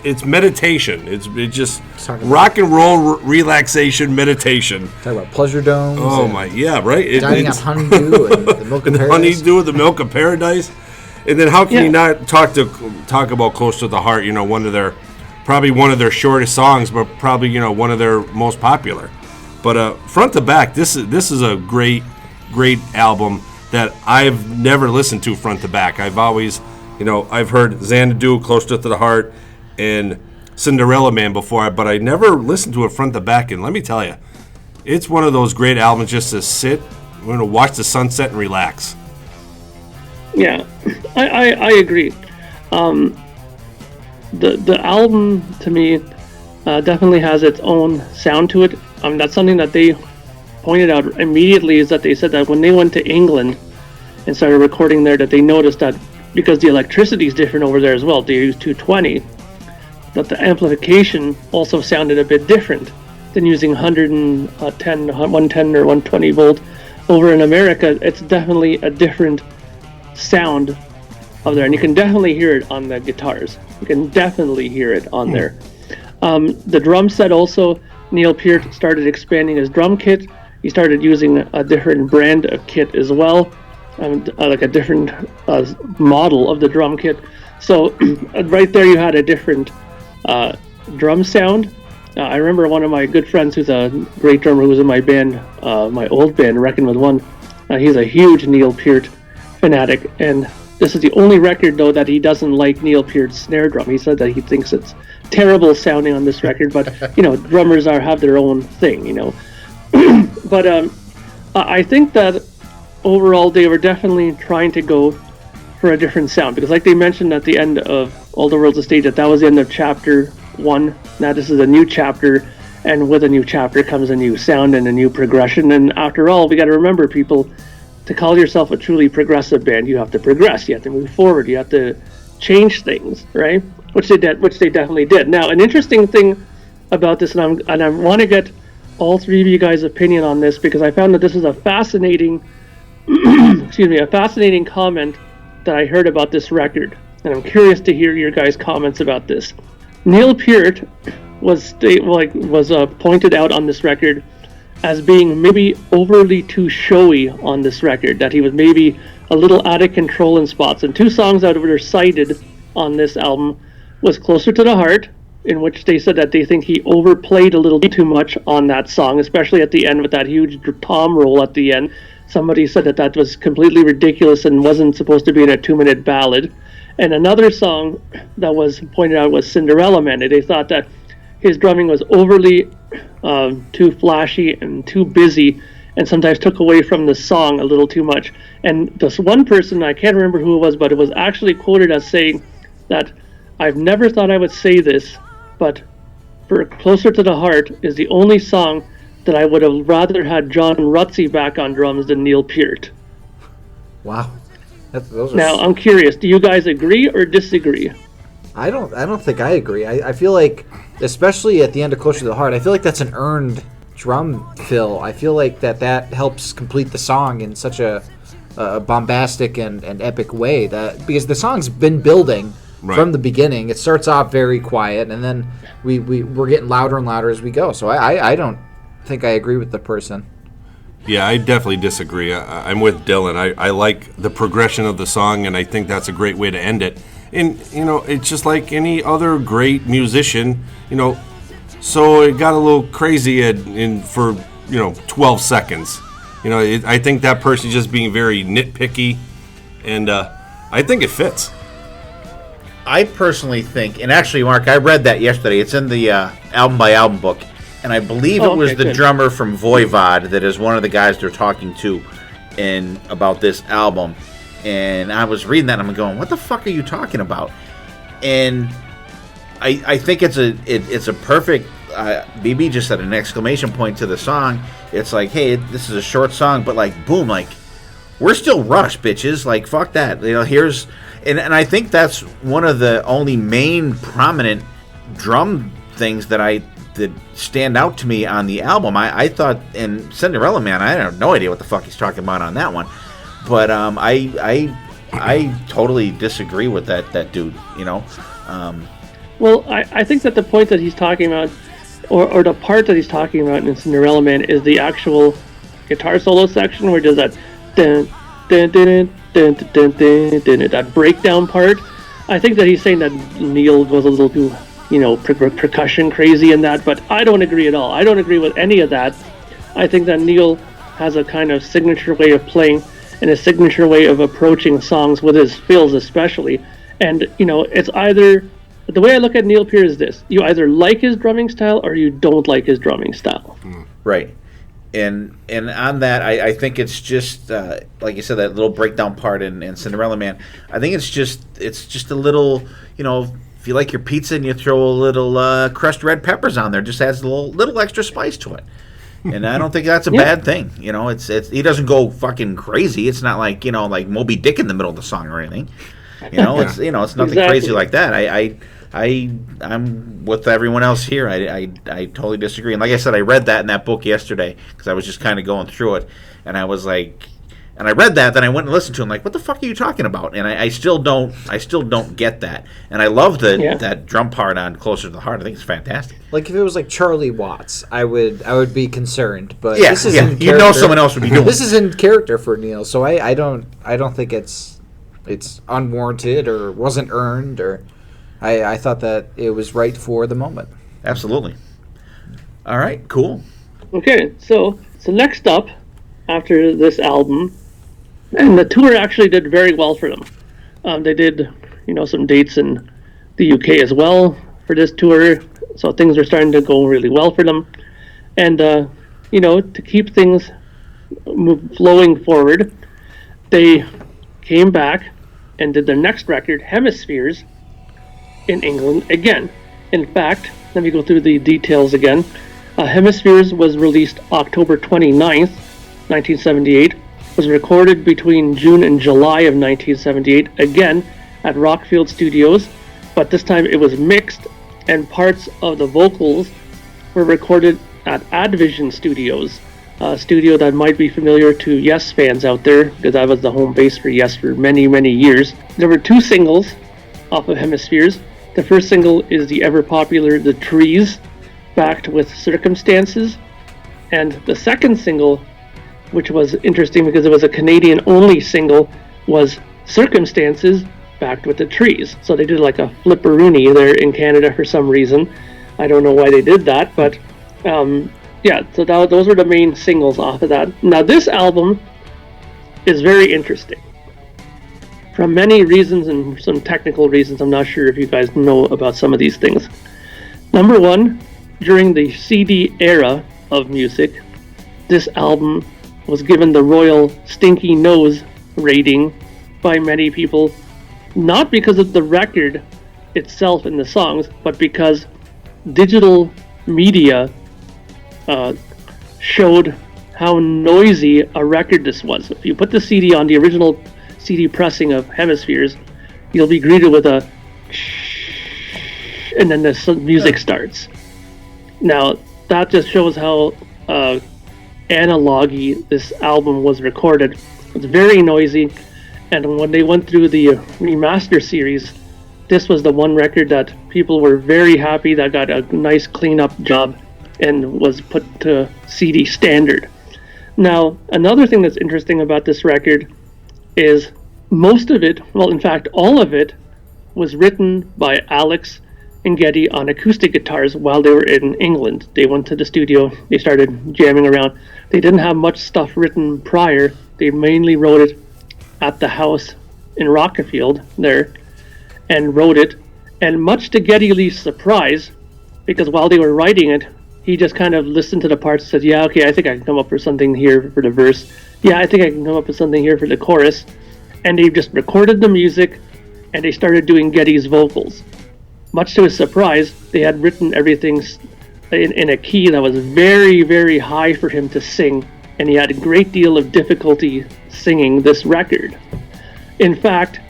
It's meditation. It's just rock and roll relaxation meditation. Talk about pleasure domes. Oh my, yeah, right. Dining on honeydew and the milk of and paradise. Honeydew, the milk of paradise. And then how can you not talk about Close to the Heart? Probably one of their shortest songs, but probably one of their most popular. But front to back, this is a great album that I've never listened to front to back. I've always, I've heard Xanadu, Close to the Heart, and Cinderella Man before, but I never listened to it front to back. And let me tell you, it's one of those great albums just to sit, watch the sunset and relax. Yeah, I agree. The album, to me, definitely has its own sound to it. That's something that they pointed out immediately, is that they said that when they went to England and started recording there, that they noticed that because the electricity is different over there as well, they use 220, that the amplification also sounded a bit different than using 110 or 120 volt. Over in America, it's definitely a different sound of there, and you can definitely hear it on the guitars. You can definitely hear it on there. The drum set also, Neil Peart started expanding his drum kit. He started using a different brand of kit as well, like a different model of the drum kit. So right there you had a different drum sound. I remember one of my good friends who's a great drummer who was in my band, my old band, Reckon With One. He's a huge Neil Peart fanatic, and this is the only record, though, that he doesn't like Neil Peart's snare drum. He said that he thinks it's terrible sounding on this record, but, drummers have their own thing, But I think that overall they were definitely trying to go for a different sound, because like they mentioned at the end of All the World's a Stage, that was the end of chapter 1. Now this is a new chapter, and with a new chapter comes a new sound and a new progression. And after all, we got to remember, people, to call yourself a truly progressive band, you have to progress, you have to move forward, you have to change things, right? Which they definitely did. Now, an interesting thing about this, and I want to get all three of you guys' opinion on this, because I found that this is a fascinating, a fascinating comment that I heard about this record, and I'm curious to hear your guys' comments about this. Neil Peart was pointed out on this record as being maybe overly too showy on this record, that he was maybe a little out of control in spots. And two songs that were cited on this album was Closer to the Heart, in which they said that they think he overplayed a little too much on that song, especially at the end with that huge tom roll at the end. Somebody said that was completely ridiculous and wasn't supposed to be in a 2-minute ballad. And another song that was pointed out was Cinderella Man. They thought that his drumming was overly too flashy and too busy, and sometimes took away from the song a little too much. And this one person, I can't remember who it was, but it was actually quoted as saying that, "I've never thought I would say this, but for Closer to the Heart is the only song that I would have rather had John Rutsey back on drums than Neil Peart." Wow. Now, I'm curious, do you guys agree or disagree? I don't think I agree. I feel like, especially at the end of Closer to the Heart, I feel like that's an earned drum fill. I feel like that helps complete the song in such a bombastic and epic way, that because the song's been building from the beginning. It starts off very quiet, and then we're getting louder and louder as we go. So I don't think I agree with the person. Yeah, I definitely disagree. I'm with Dylan. I like the progression of the song, and I think that's a great way to end it. And, it's just like any other great musician, so it got a little crazy for 12 seconds. I think that person's just being very nitpicky, and I think it fits. I personally think, and actually, Mark, I read that yesterday. It's in the album by album book, and I believe it was the drummer from Voivod that is one of the guys they're talking to about this album. And I was reading that, and I'm going, "What the fuck are you talking about?" And I think it's a perfect. BB just said an exclamation point to the song. It's like, hey, this is a short song, but like, boom, like, we're still Rush, bitches. Like, fuck that. Here's and I think that's one of the only main prominent drum things that stand out to me on the album. I thought in Cinderella Man, I have no idea what the fuck he's talking about on that one. But I totally disagree with that dude. Well, I think that the point that he's talking about, or the part that he's talking about in Cinderella Man, is the actual guitar solo section where it does that dun, dun, dun, dun, dun, dun, dun, dun, dun, that breakdown part. I think that he's saying that Neil goes a little too, percussion crazy in that, but I don't agree at all. I don't agree with any of that. I think that Neil has a kind of signature way of playing and a signature way of approaching songs with his fills especially. And, it's either, the way I look at Neil Peart is this: you either like his drumming style or you don't like his drumming style. Right. And on that, I think it's just like you said, that little breakdown part in Cinderella Man. I think it's just a little, if you like your pizza and you throw a little crushed red peppers on there, just adds a little extra spice to it. And I don't think that's a bad thing. It's he doesn't go fucking crazy. It's not like like Moby Dick in the middle of the song or anything. It's it's nothing crazy like that. I'm with everyone else here. I totally disagree. And like I said, I read that in that book yesterday because I was just kind of going through it, and I was like, and I read that, then I went and listened to him, like, what the fuck are you talking about? And I still don't get that. And I love that drum part on Closer to the Heart. I think it's fantastic. Like if it was like Charlie Watts, I would be concerned. But yeah, this is in you know someone else would be doing. This is in character for Neil, so I don't think it's unwarranted or wasn't earned, or I thought that it was right for the moment. Absolutely. All right, cool. Okay, so next up, after this album, and the tour actually did very well for them. They did, some dates in the UK as well for this tour, so things are starting to go really well for them. And, to keep things flowing forward, they came back and did their next record, Hemispheres, in England again. In fact, let me go through the details again. Hemispheres was released October 29th, 1978, was recorded between June and July of 1978, again at Rockfield Studios, but this time it was mixed and parts of the vocals were recorded at Advision Studios, a studio that might be familiar to Yes fans out there, because that was the home base for Yes for many, many years. There were 2 singles off of Hemispheres. The first single is the ever-popular The Trees, backed with Circumstances, and the second single, which was interesting because it was a Canadian-only single, was Circumstances, backed with The Trees. So they did like a flipperoonie there in Canada for some reason. I don't know why they did that, but so those were the main singles off of that. Now this album is very interesting for many reasons and some technical reasons. I'm not sure if you guys know about some of these things. Number one, during the CD era of music, this album was given the Royal Stinky Nose rating by many people, not because of the record itself and the songs, but because digital media showed how noisy a record this was. If you put the CD on the original CD pressing of Hemispheres, you'll be greeted with a and then the music starts. Now, that just shows how analog-y this album was recorded. It's very noisy, and when they went through the remaster series, this was the one record that people were very happy that got a nice clean-up job and was put to CD standard. Now, another thing that's interesting about this record is most of it, well, in fact, all of it, was written by Alex and Geddy on acoustic guitars while they were in England. They went to the studio, they started jamming around. They didn't have much stuff written prior. They mainly wrote it at the house in Rockefield there and wrote it. And much to Geddy Lee's surprise, because while they were writing it, he just kind of listened to the parts and said, yeah, okay, I think I can come up with something here for the verse. Yeah, I think I can come up with something here for the chorus. And they just recorded the music and they started doing Geddy's vocals. Much to his surprise, they had written everything in a key that was very, very high for him to sing, and he had a great deal of difficulty singing this record. In fact,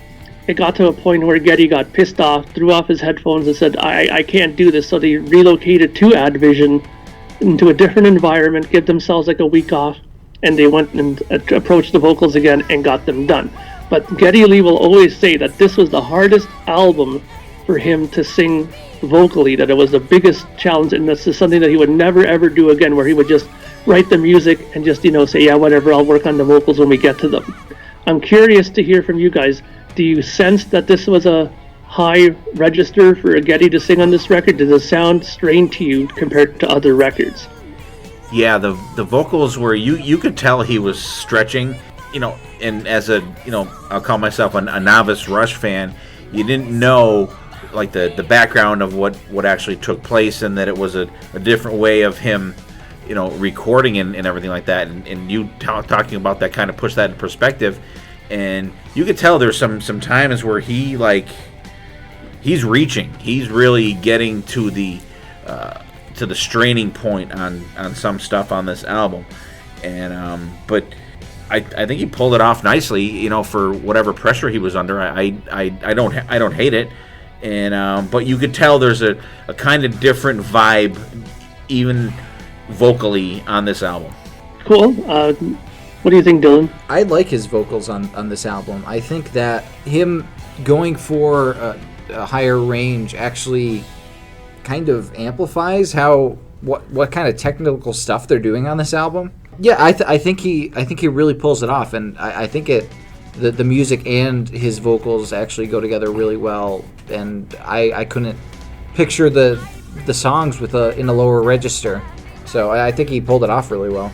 it got to a point where Geddy got pissed off, threw off his headphones and said, I can't do this, so they relocated to Advision into a different environment, give themselves like a week off, and they went and approached the vocals again and got them done. But Geddy Lee will always say that this was the hardest album for him to sing vocally, that it was the biggest challenge, and this is something that he would never ever do again, where he would just write the music and just, say, yeah, whatever, I'll work on the vocals when we get to them. I'm curious to hear from you guys. Do you sense that this was a high register for Geddy to sing on this record? Does it sound strange to you compared to other records? Yeah, the vocals were, you could tell he was stretching, and as a, I'll call myself a novice Rush fan, you didn't know like the background of what actually took place, and that it was a different way of him, recording and everything like that, and you talking about that kind of pushed that in perspective, and you could tell there's some times where he's reaching, he's really getting to the straining point on some stuff on this album, and but I think he pulled it off nicely, for whatever pressure he was under. I don't hate it, and but you could tell there's a kind of different vibe, even vocally, on this album. Cool. What do you think, Dylan? I like his vocals on this album. I think that him going for a higher range actually kind of amplifies what kind of technical stuff they're doing on this album. Yeah, I think he really pulls it off, and I think the music and his vocals actually go together really well. And I couldn't picture the songs in a lower register, so I think he pulled it off really well.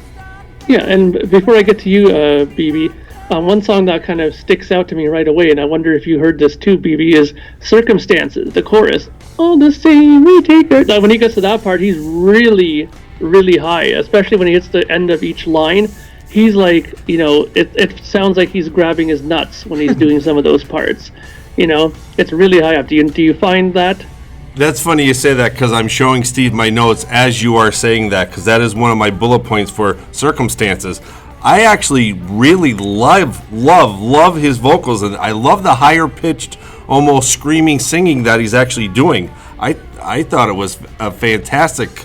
Yeah, and before I get to you, BB, one song that kind of sticks out to me right away, and I wonder if you heard this too, BB, is "Circumstances." The chorus, "All the same we take it." Now, when he gets to that part, he's really, really high, especially when he hits the end of each line. He's like, it sounds like he's grabbing his nuts when he's doing some of those parts. It's really high up. Do you find that? That's funny you say that, because I'm showing Steve my notes as you are saying that, because that is one of my bullet points for Circumstances. I actually really love his vocals, and I love the higher pitched, almost screaming singing that he's actually doing. I thought it was a fantastic,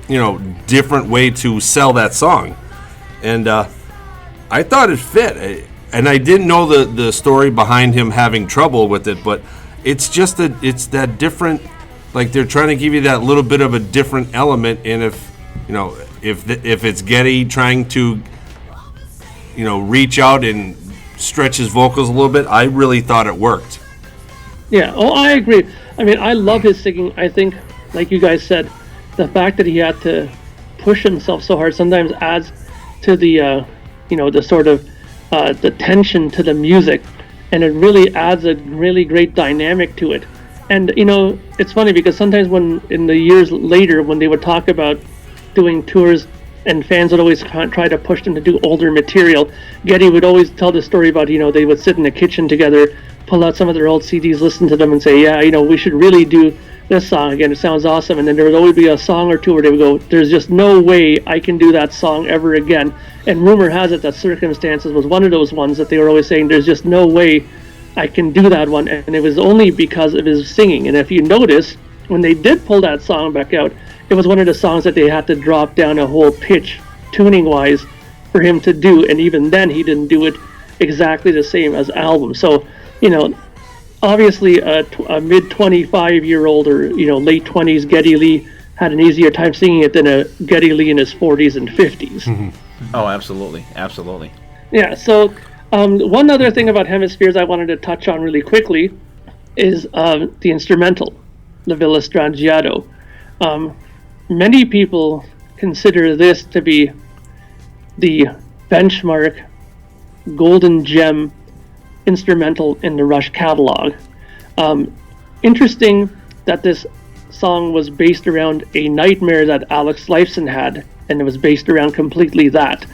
different way to sell that song, and I thought it fit. And I didn't know the story behind him having trouble with it, but it's just it's that different, like they're trying to give you that little bit of a different element. And if it's Geddy trying to reach out and stretch his vocals a little bit, I really thought it worked. Yeah, I agree. I mean, I love his singing. I think, like you guys said, the fact that he had to push himself so hard sometimes adds to the the sort of the tension to the music, and it really adds a really great dynamic to it. And it's funny because sometimes when in the years later, when they would talk about doing tours and fans would always try to push them to do older material, Geddy would always tell the story about they would sit in the kitchen together, pull out some of their old CDs, listen to them, and say, yeah, we should really do this song again. It sounds awesome. And then there would always be a song or two where they would go, there's just no way I can do that song ever again. And rumor has it that Circumstances was one of those ones that they were always saying, there's just no way I can do that one. And it was only because of his singing. And if you notice, when they did pull that song back out, it was one of the songs that they had to drop down a whole pitch, tuning-wise, for him to do. And even then, he didn't do it exactly the same as album. So, obviously a mid-25-year-old or late 20s Geddy Lee had an easier time singing it than a Geddy Lee in his 40s and 50s. Mm-hmm. Oh, absolutely. Yeah, so one other thing about Hemispheres I wanted to touch on really quickly is the instrumental, La Villa Strangiato. Many people consider this to be the benchmark golden gem instrumental in the Rush catalog. Interesting that this song was based around a nightmare that Alex Lifeson had, and it was based around completely that.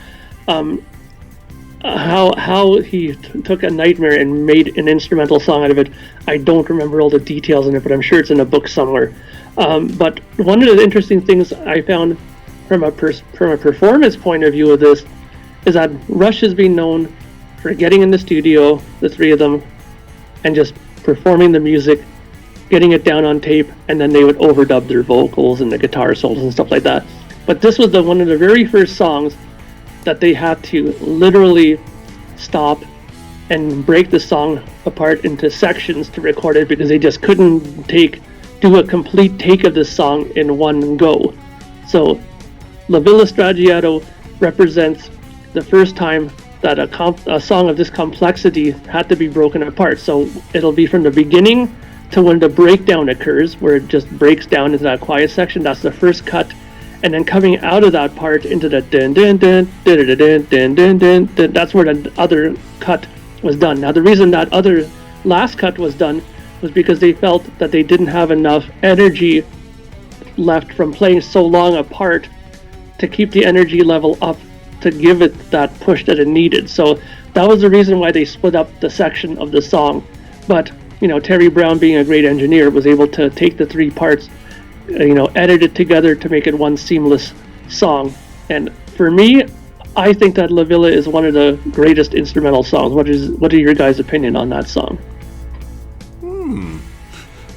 How he took a nightmare and made an instrumental song out of it, I don't remember all the details in it, but I'm sure it's in a book somewhere. But one of the interesting things I found from a performance point of view of this is that Rush has been known for getting in the studio, the three of them, and just performing the music, getting it down on tape, and then they would overdub their vocals and the guitar solos and stuff like that. But this was one of the very first songs that they had to literally stop and break the song apart into sections to record it because they just couldn't do a complete take of this song in one go. So La Villa Stragiato represents the first time that a song of this complexity had to be broken apart. So it'll be from the beginning to when the breakdown occurs, where it just breaks down into that quiet section. That's the first cut. And then coming out of that part into the dun dun dun dun dun dun dun dun dun dun, that's where the other cut was done. Now the reason that other last cut was done was because they felt that they didn't have enough energy left from playing so long apart to keep the energy level up to give it that push that it needed. So that was the reason why they split up the section of the song. But Terry Brown, being a great engineer, was able to take the three parts, edit it together to make it one seamless song. And for me, I think that La Villa is one of the greatest instrumental songs. What are your guys' opinion on that song?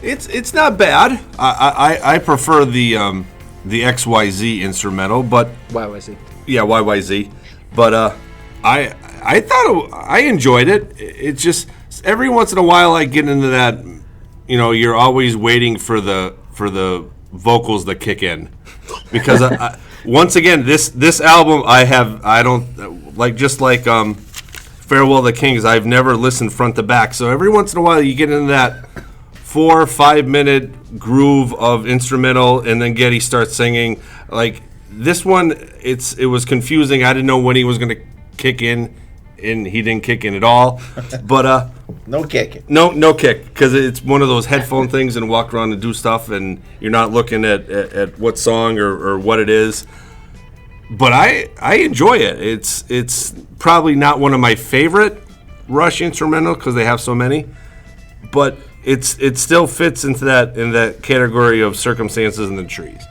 It's not bad. I prefer the XYZ instrumental, but YYZ. Yeah, YYZ. But I thought I enjoyed it. It's just every once in a while I get into that. You're always waiting for the vocals that kick in, because once again this album I don't like, just like Farewell to Kings. I've never listened front to back, so every once in a while you get into that 4 or 5 minute groove of instrumental, and then Geddy starts singing. Like this one, it was confusing. I didn't know when he was going to kick in, and he didn't kick in at all. But no kick. No kick, because it's one of those headphone things and walk around and do stuff, and you're not looking at what song or what it is. But I enjoy it. It's probably not one of my favorite Rush instrumental because they have so many, but it still fits into that category of Circumstances in the Trees.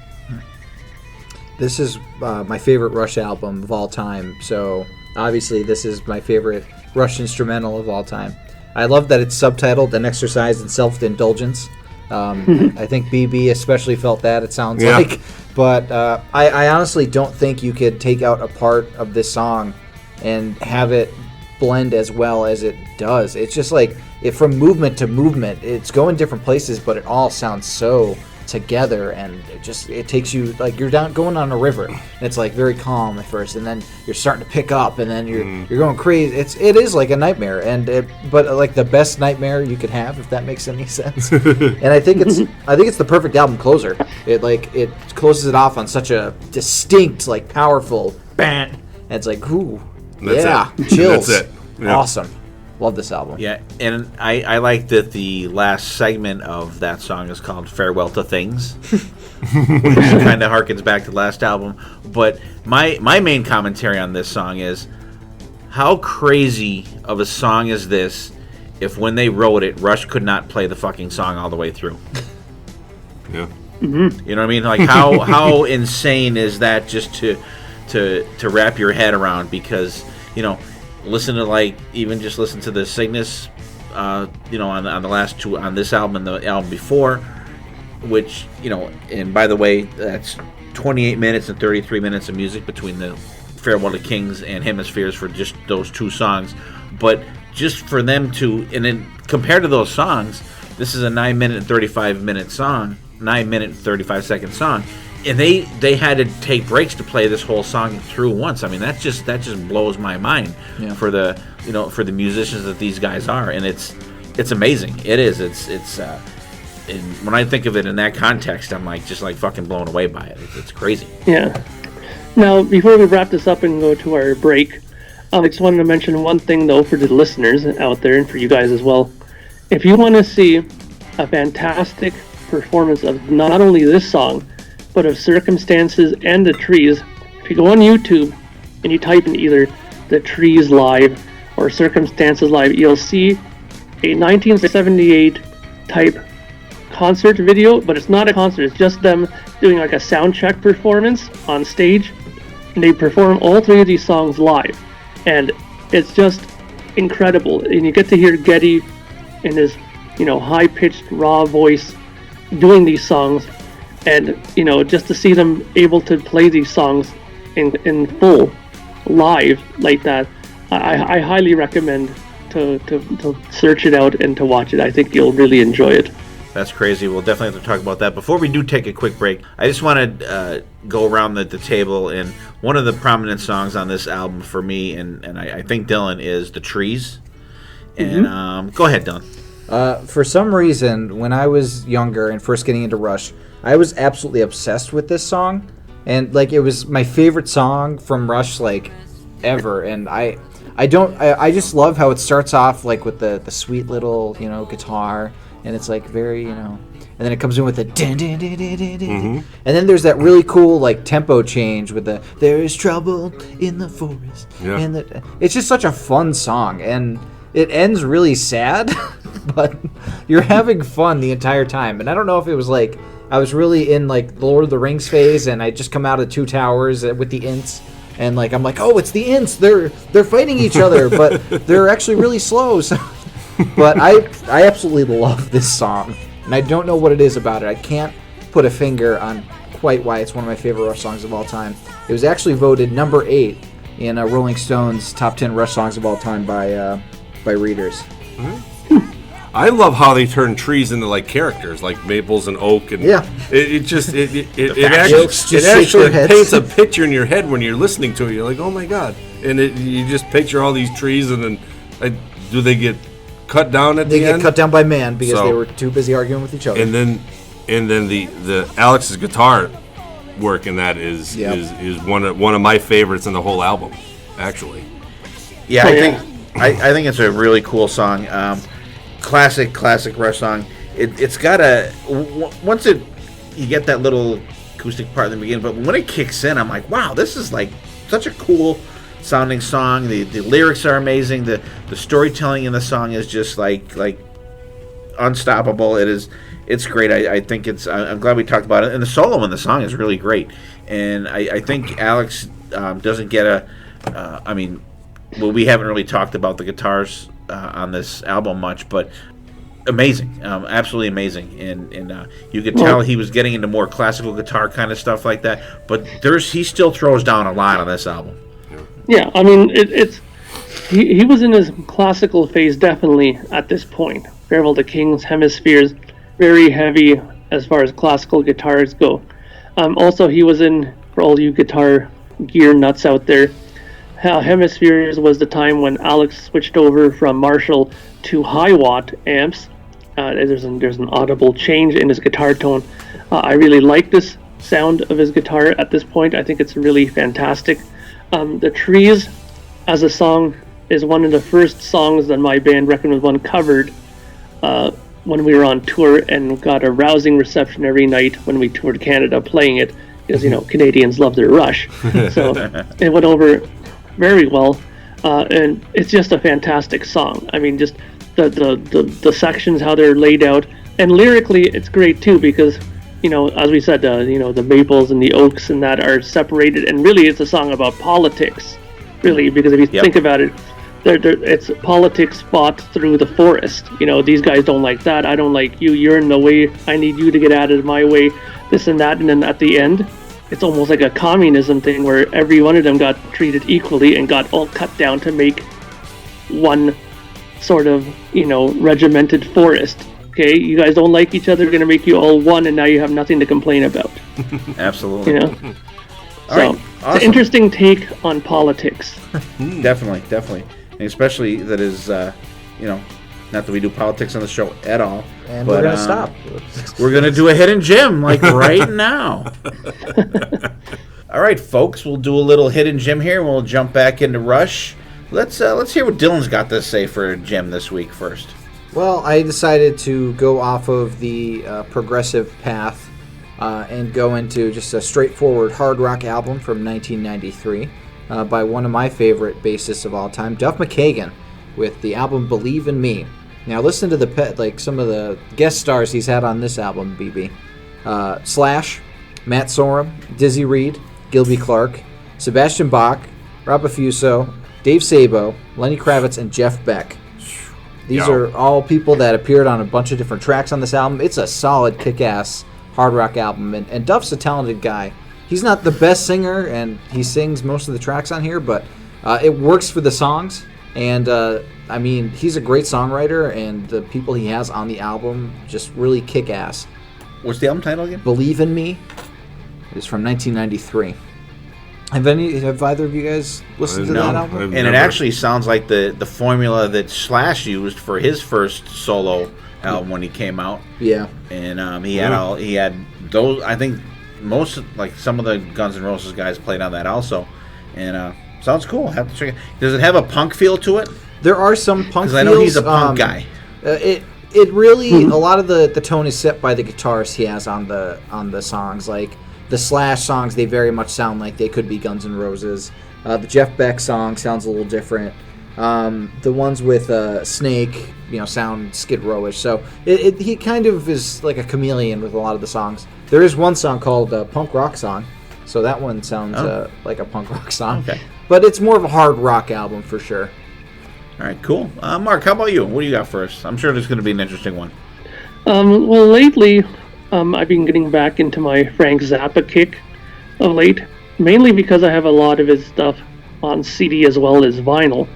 This is my favorite Rush album of all time, so obviously this is my favorite Rush instrumental of all time. I love that it's subtitled An Exercise in Self-Indulgence. I think BB especially felt that, it sounds like. But I honestly don't think you could take out a part of this song and have it blend as well as it does. It's just like, from movement to movement, it's going different places, but it all sounds so together, and it takes you, like, you're going on a river, and it's like very calm at first, and then you're starting to pick up, and then you're going crazy. It is like a nightmare, but like the best nightmare you could have, if that makes any sense. And I think it's the perfect album closer. It closes it off on such a distinct, like, powerful bang, and it's like, ooh, chills. That's it. Yeah. Awesome. Love this album. Yeah, and I like that the last segment of that song is called Farewell to Things, which kind of harkens back to the last album. But my main commentary on this song is, how crazy of a song is this if when they wrote it, Rush could not play the fucking song all the way through? Yeah. Mm-hmm. You know what I mean? Like, how insane is that, just to wrap your head around? Because, listen to the Cygnus, on the last two, on this album and the album before, which, and by the way, that's 28 minutes and 33 minutes of music between the Farewell to Kings and Hemispheres for just those two songs. But just for them to, and then compared to those songs, this is a 9 minute and 35 minute song, 9 minute and 35 second song. And they had to take breaks to play this whole song through once. I mean, that just blows my mind for the for the musicians that these guys are, and it's amazing. It is. And when I think of it in that context, I'm just fucking blown away by it. It's crazy. Yeah. Now, before we wrap this up and go to our break, I just wanted to mention one thing though for the listeners out there and for you guys as well. If you want to see a fantastic performance of not only this song, but of Circumstances and the Trees, if you go on YouTube and you type in either the Trees live or Circumstances live, you'll see a 1978 type concert video, but it's not a concert, it's just them doing like a sound check performance on stage, and they perform all three of these songs live, and it's just incredible. And you get to hear Geddy in his high-pitched raw voice doing these songs, and just to see them able to play these songs in full live like that, I highly recommend to search it out and to watch it. I think you'll really enjoy it. That's crazy. We'll definitely have to talk about that. Before we do take a quick break, I just want to go around the table, and one of the prominent songs on this album for me, and I think Dylan, is The Trees. And go ahead, Dylan. For some reason, when I was younger and first getting into Rush, I was absolutely obsessed with this song. And, like, it was my favorite song from Rush, like, ever. And I just love how it starts off, like, with the sweet little, guitar. And it's like very, and then it comes in with a din, din, din, din, din, din. And then there's that really cool like tempo change with the "There is trouble in the forest," and it's just such a fun song, and it ends really sad, but you're having fun the entire time. And I don't know if it was like I was really in like the Lord of the Rings phase, and I just come out of Two Towers with the Ints. And like I'm like, oh, it's the Ints. They're fighting each other, but they're actually really slow. So. But I absolutely love this song, and I don't know what it is about it. I can't put a finger on quite why it's one of my favorite Rush songs of all time. It was actually voted number 8 in Rolling Stone's top 10 Rush songs of all time by readers. I love how they turn trees into like characters, like maples and oak, and it actually paints a picture in your head when you're listening to it. You're like, oh my god, and you just picture all these trees, and then do they get cut down at the end? They get cut down by man because they were too busy arguing with each other. And then the Alex's guitar work in that is one of my favorites in the whole album, actually. Yeah, I think it's a really cool song. Classic Rush song. It's got you get that little acoustic part in the beginning, but when it kicks in, I'm like, wow, this is like such a cool sounding song. The lyrics are amazing. The storytelling in the song is just like unstoppable. It's great. I think I'm glad we talked about it. And the solo in the song is really great. And I think Alex doesn't get we haven't really talked about the guitars on this album much, but amazing, absolutely amazing. And you could tell he was getting into more classical guitar kind of stuff like that. But he still throws down a lot on this album. Yeah, I mean, he was in his classical phase definitely at this point. Farewell to Kings, Hemispheres, very heavy as far as classical guitars go. Also, he was in, for all you guitar gear nuts out there, Hemispheres was the time when Alex switched over from Marshall to high watt amps. There's an audible change in his guitar tone. I really like this sound of his guitar at this point. I think it's really fantastic. The Trees as a song is one of the first songs that my band Reckon With One covered when we were on tour, and got a rousing reception every night when we toured Canada playing it, because Canadians love their Rush. So it went over very well, and it's just a fantastic song. I mean, just the sections, how they're laid out, and lyrically it's great too, because as we said, the maples and the oaks and that are separated, and really it's a song about politics, really, because if you think about it, it's politics fought through the forest. These guys don't like that, I don't like you, you're in the way, I need you to get out of my way, this and that. And then at the end, it's almost like a communism thing where every one of them got treated equally and got all cut down to make one sort of, regimented forest. Okay, you guys don't like each other, we're going to make you all one, and now you have nothing to complain about. Absolutely. So, right. Awesome. It's an interesting take on politics. Definitely. And especially that is, not that we do politics on the show at all. And but, we're going to stop. We're going to do a hidden gem, like right now. All right, folks, we'll do a little hidden gem here, and we'll jump back into Rush. Let's hear what Dylan's got to say for a gem this week first. Well, I decided to go off of the progressive path and go into just a straightforward hard rock album from 1993 by one of my favorite bassists of all time, Duff McKagan, with the album Believe in Me. Now listen to some of the guest stars he's had on this album, BB. Slash, Matt Sorum, Dizzy Reed, Gilby Clarke, Sebastian Bach, Rob Affuso, Dave Sabo, Lenny Kravitz, and Jeff Beck. These are all people that appeared on a bunch of different tracks on this album. It's a solid, kick-ass hard rock album, and Duff's a talented guy. he's not the best singer, and he sings most of the tracks on here, but it works for the songs. And I mean, he's a great songwriter, and the people he has on the album just really kick ass. What's the album title again? Believe in Me is from 1993. Have either of you guys listened to that album? And it actually sounds like the formula that Slash used for his first solo album when he came out. Yeah. And he had those. I think most, like, some of the Guns N' Roses guys played on that also. And sounds cool. Have to check it. Does it have a punk feel to it? There are some punk feels. Because I know he's a punk guy. It really a lot of the tone is set by the guitars he has on the songs. Like the Slash songs, they very much sound like they could be Guns N' Roses. The Jeff Beck song sounds a little different. The ones with Snake, sound Skid Row-ish. So he kind of is like a chameleon with a lot of the songs. There is one song called Punk Rock Song, so that one sounds like a punk rock song. Okay. But it's more of a hard rock album for sure. All right, cool. Mark, how about you? What do you got first? I'm sure there's going to be an interesting one. Well, lately, I've been getting back into my Frank Zappa kick of late, mainly because I have a lot of his stuff on CD as well as vinyl,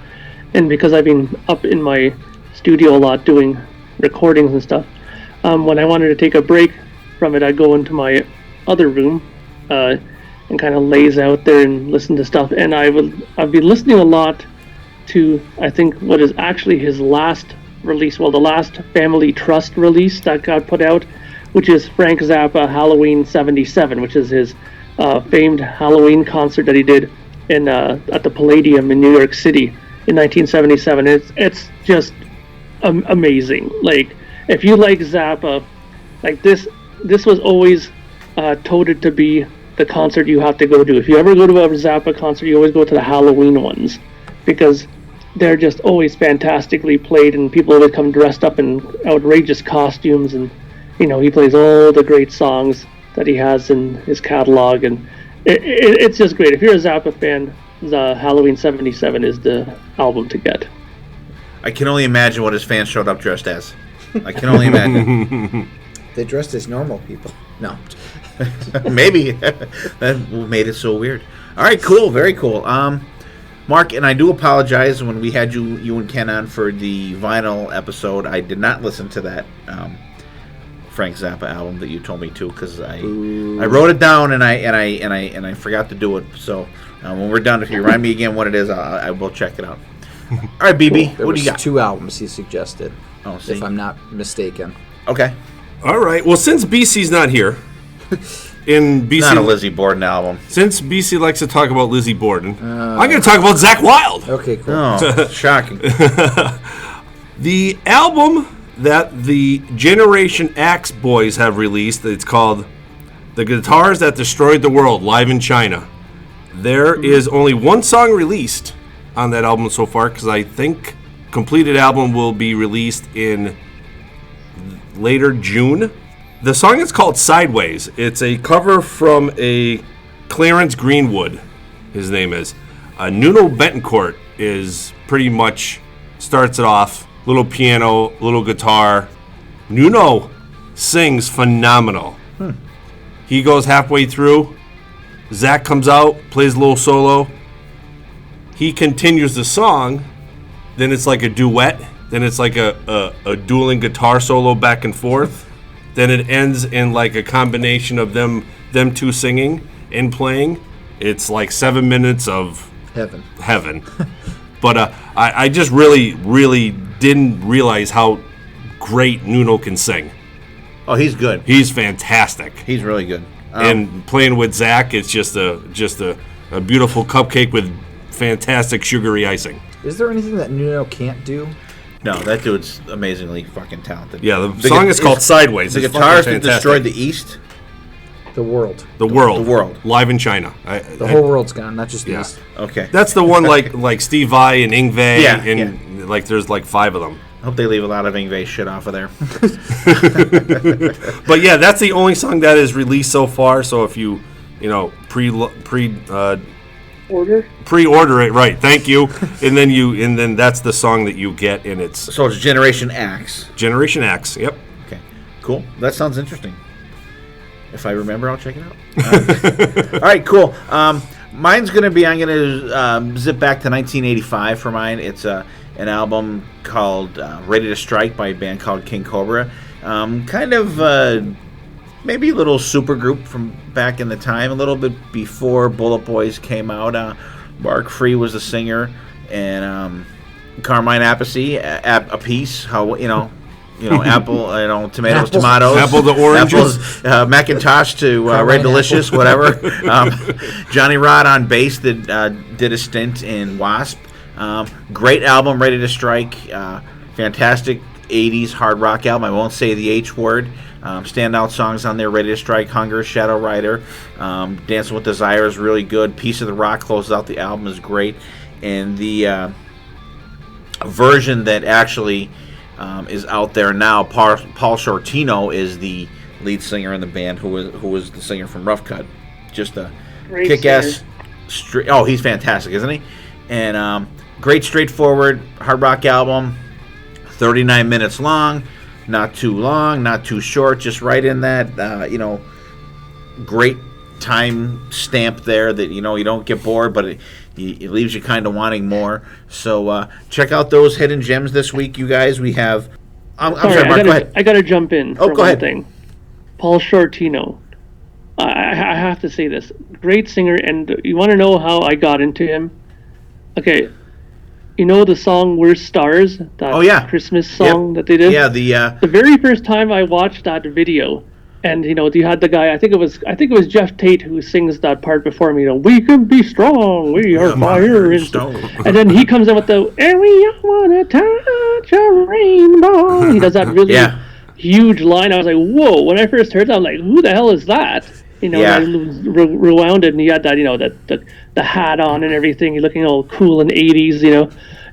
and because I've been up in my studio a lot doing recordings and stuff. When I wanted to take a break from it, I'd go into my other room and kind of laze out there and listen to stuff, and I've been listening a lot to, I think, what is actually his last release, well, the last Family Trust release that got put out, which is Frank Zappa Halloween 77, which is his famed Halloween concert that he did in at the Palladium in New York City in 1977. It's just amazing. Like, if you like Zappa, like this was always touted to be the concert you have to go to. If you ever go to a Zappa concert, you always go to the Halloween ones, because they're just always fantastically played, and people always come dressed up in outrageous costumes, and he plays all the great songs that he has in his catalog, and it's just great. If you're a Zappa fan, the Halloween 77 is the album to get. I can only imagine what his fans showed up dressed as. I can only imagine. They dressed as normal people. No. Maybe. That made it so weird. All right, cool. Very cool. Mark, and I do apologize, when we had you and Ken on for the vinyl episode, I did not listen to that Frank Zappa album that you told me to, because I wrote it down and I forgot to do it. So when we're done, if you remind me again what it is, I will check it out. All right, BB, There what do you got? 2 albums he suggested, See? if I'm not mistaken. Okay. All right. Well, since BC's not here, in BC, Not a Lizzie Borden album. since BC likes to talk about Lizzie Borden, I'm going to talk about Zakk Wylde. Okay, cool. Oh, shocking. The album that the Generation X boys have released, it's called The Guitars That Destroyed the World, live in China. There is only one song released on that album so far, because I think completed album will be released in later June. The song is called Sideways. It's a cover from a Clarence Greenwood, his name is. Nuno Betancourt is pretty much starts it off. Little piano, little guitar. Nuno sings phenomenal. He goes halfway through. Zach comes out, plays a little solo. He continues the song. Then it's like a duet. Then it's like a dueling guitar solo back and forth. Then it ends in like a combination of them two singing and playing. It's like 7 minutes of heaven. But I just really didn't realize how great Nuno can sing. Oh, he's good. He's fantastic. He's really good. And playing with Zach, it's just a beautiful cupcake with fantastic sugary icing. Is there anything that Nuno can't do? No, that dude's amazingly fucking talented. Yeah, the song is called Sideways. The It's Guitars fucking That Destroyed the East. The world. The world. The world. Live in China. The whole world's gone, not just the Yeah. East. Okay. That's the one like Steve Vai and Yngwie, Yeah, and like there's like 5 of them. I hope they leave a lot of Yngwie shit off of there. But yeah, that's the only song that is released so far. So if you pre-order it, right? Thank you. and then that's the song that you get, and it's So it's Generation X. Generation X. Yep. Okay. Cool. That sounds interesting. If I remember, I'll check it out. All right, cool. Mine's going to be, I'm going to zip back to 1985 for mine. It's an album called Ready to Strike by a band called King Cobra. Kind of maybe a little super group from back in the time, a little bit before Bullet Boys came out. Mark Free was the singer, and Carmine Appice, apple, tomatoes, tomatoes. Apple to oranges. Apples, Macintosh to Red Delicious, whatever. Johnny Rod on bass that did a stint in Wasp. Great album, Ready to Strike. Fantastic 80s hard rock album. I won't say the H word. Standout songs on there: Ready to Strike, Hunger, Shadow Rider, Dancing with Desire is really good. Piece of the Rock closes out the album, is great. And the version that actually is out there now, Paul Shortino is the lead singer in the band, who was the singer from Rough Cut. Just a Great kick-ass he's fantastic, isn't he? And great straightforward hard rock album, 39 minutes long, not too long, not too short, just right in that great time stamp there that you don't get bored, but it leaves you kind of wanting more. So check out those hidden gems this week, you guys. We have. I'm sorry, Mark. Go ahead. I gotta jump in. Oh, go ahead. Thing. Paul Shortino. I have to say this. Great singer, and you want to know how I got into him? Okay, you know the song "We're Stars"? That Christmas song that they did. Yeah, the very first time I watched that video. And you had the guy. I think it was Jeff Tate who sings that part before me. We can be strong. We are fire and stone. And then he comes in with the "and we all wanna touch a rainbow." He does that really huge line. I was like, whoa! When I first heard that, I'm like, who the hell is that? And I rewound it, and he had that the hat on and everything. He's looking all cool in '80s,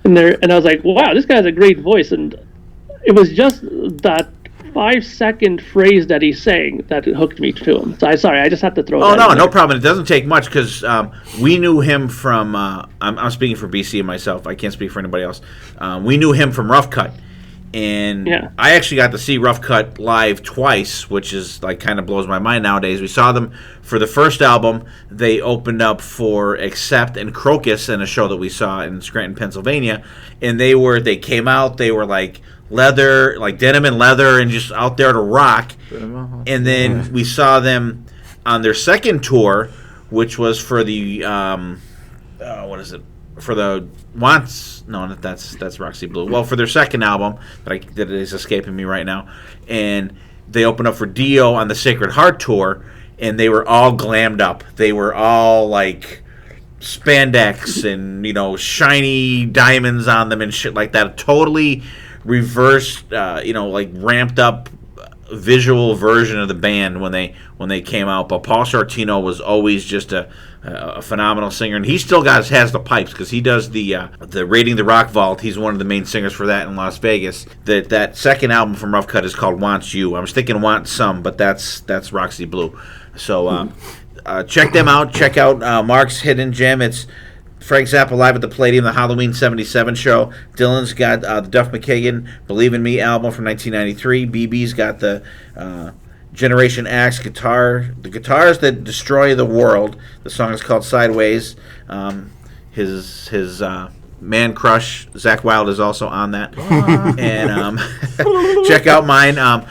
and I was like, wow, this guy has a great voice. And it was just that 5-second phrase that he's saying that hooked me to him. So I just have to throw that in no there. problem. It doesn't take much because we knew him from I'm speaking for BC and myself. I can't speak for anybody else. We knew him from Rough Cut, and I actually got to see Rough Cut live twice, which is kind of blows my mind nowadays. We saw them for the first album. They opened up for Accept and Crocus in a show that we saw in Scranton, Pennsylvania, and they came out. They were leather, denim and leather, and just out there to rock. And then we saw them on their second tour, which was for the for the Wants. No, that's Roxy Blue. Well, for their second album that is escaping me right now, and they opened up for Dio on the Sacred Heart tour, and they were all glammed up. They were all spandex and shiny diamonds on them and shit like that. Totally reversed, ramped up visual version of the band when they came out. But Paul Shortino was always just a phenomenal singer, and he still has the pipes because he does the Raiding the Rock Vault. He's one of the main singers for that in Las Vegas. That second album from Rough Cut is called Wants You. I was thinking Want Some, but that's Roxy Blue. So check them out. Check out Mark's Hidden Gem. It's Frank Zappa live at the Palladium, the Halloween '77 show. Dylan's got the Duff McKagan Believe in Me album from 1993. BB's got the Generation Axe guitar, the guitars that destroy the world. The song is called Sideways. His man crush Zach Wilde is also on that. And check out mine.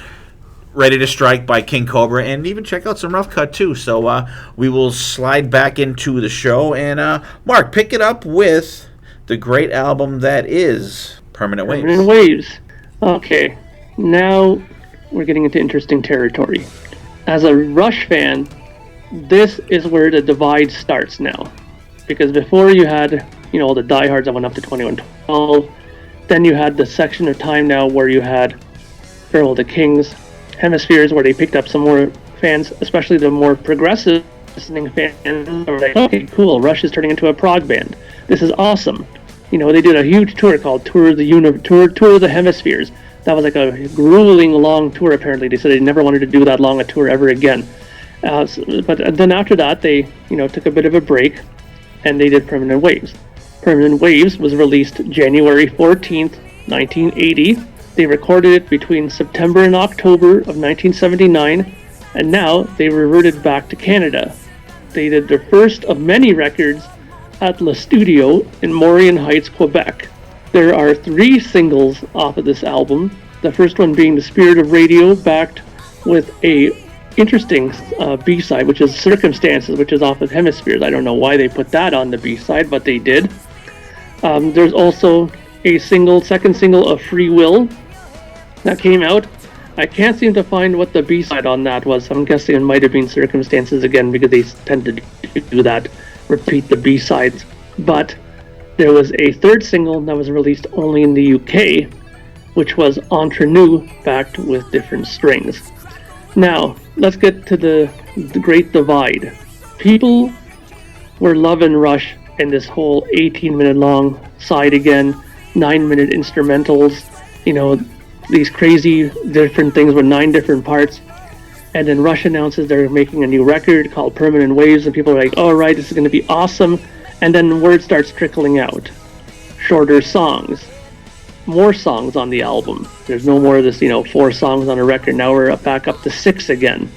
Ready to Strike by King Cobra, and even check out some Rough Cut too. So we will slide back into the show, and Mark, pick it up with the great album that is Permanent Waves. Permanent Waves. Okay, now we're getting into interesting territory. As a Rush fan, this is where the divide starts now, because before you had the diehards that went up to 2112, then you had the section of time now where you had Farewell to Kings, Hemispheres, where they picked up some more fans, especially the more progressive listening fans. Were like, okay, cool, Rush is turning into a prog band. This is awesome. They did a huge tour called Tour of the Hemispheres. That was a grueling long tour. Apparently, they said they never wanted to do that long a tour ever again. But then after that, they took a bit of a break, and they did Permanent Waves. Permanent Waves was released January 14th, 1980. They recorded it between September and October of 1979. And now they reverted back to Canada. They did their first of many records at Le Studio in Montreal Heights, Quebec. There are 3 singles off of this album. The first one being The Spirit of Radio, backed with a interesting B-side, which is Circumstances, which is off of Hemispheres. I don't know why they put that on the B-side, but they did. There's also a second single of Free Will that came out. I can't seem to find what the B-side on that was. I'm guessing it might have been Circumstances again, because they tend to do that, repeat the B-sides. But there was a third single that was released only in the UK, which was Entre Nous, backed with different strings. Now, let's get to the Great Divide. People were loving Rush in this whole 18-minute long side again, 9-minute instrumentals, these crazy different things with 9 different parts. And then Rush announces they're making a new record called Permanent Waves, and people are like, all right, this is going to be awesome. And then word starts trickling out. Shorter songs. More songs on the album. There's no more of this, 4 songs on a record. Now we're back up to 6 again.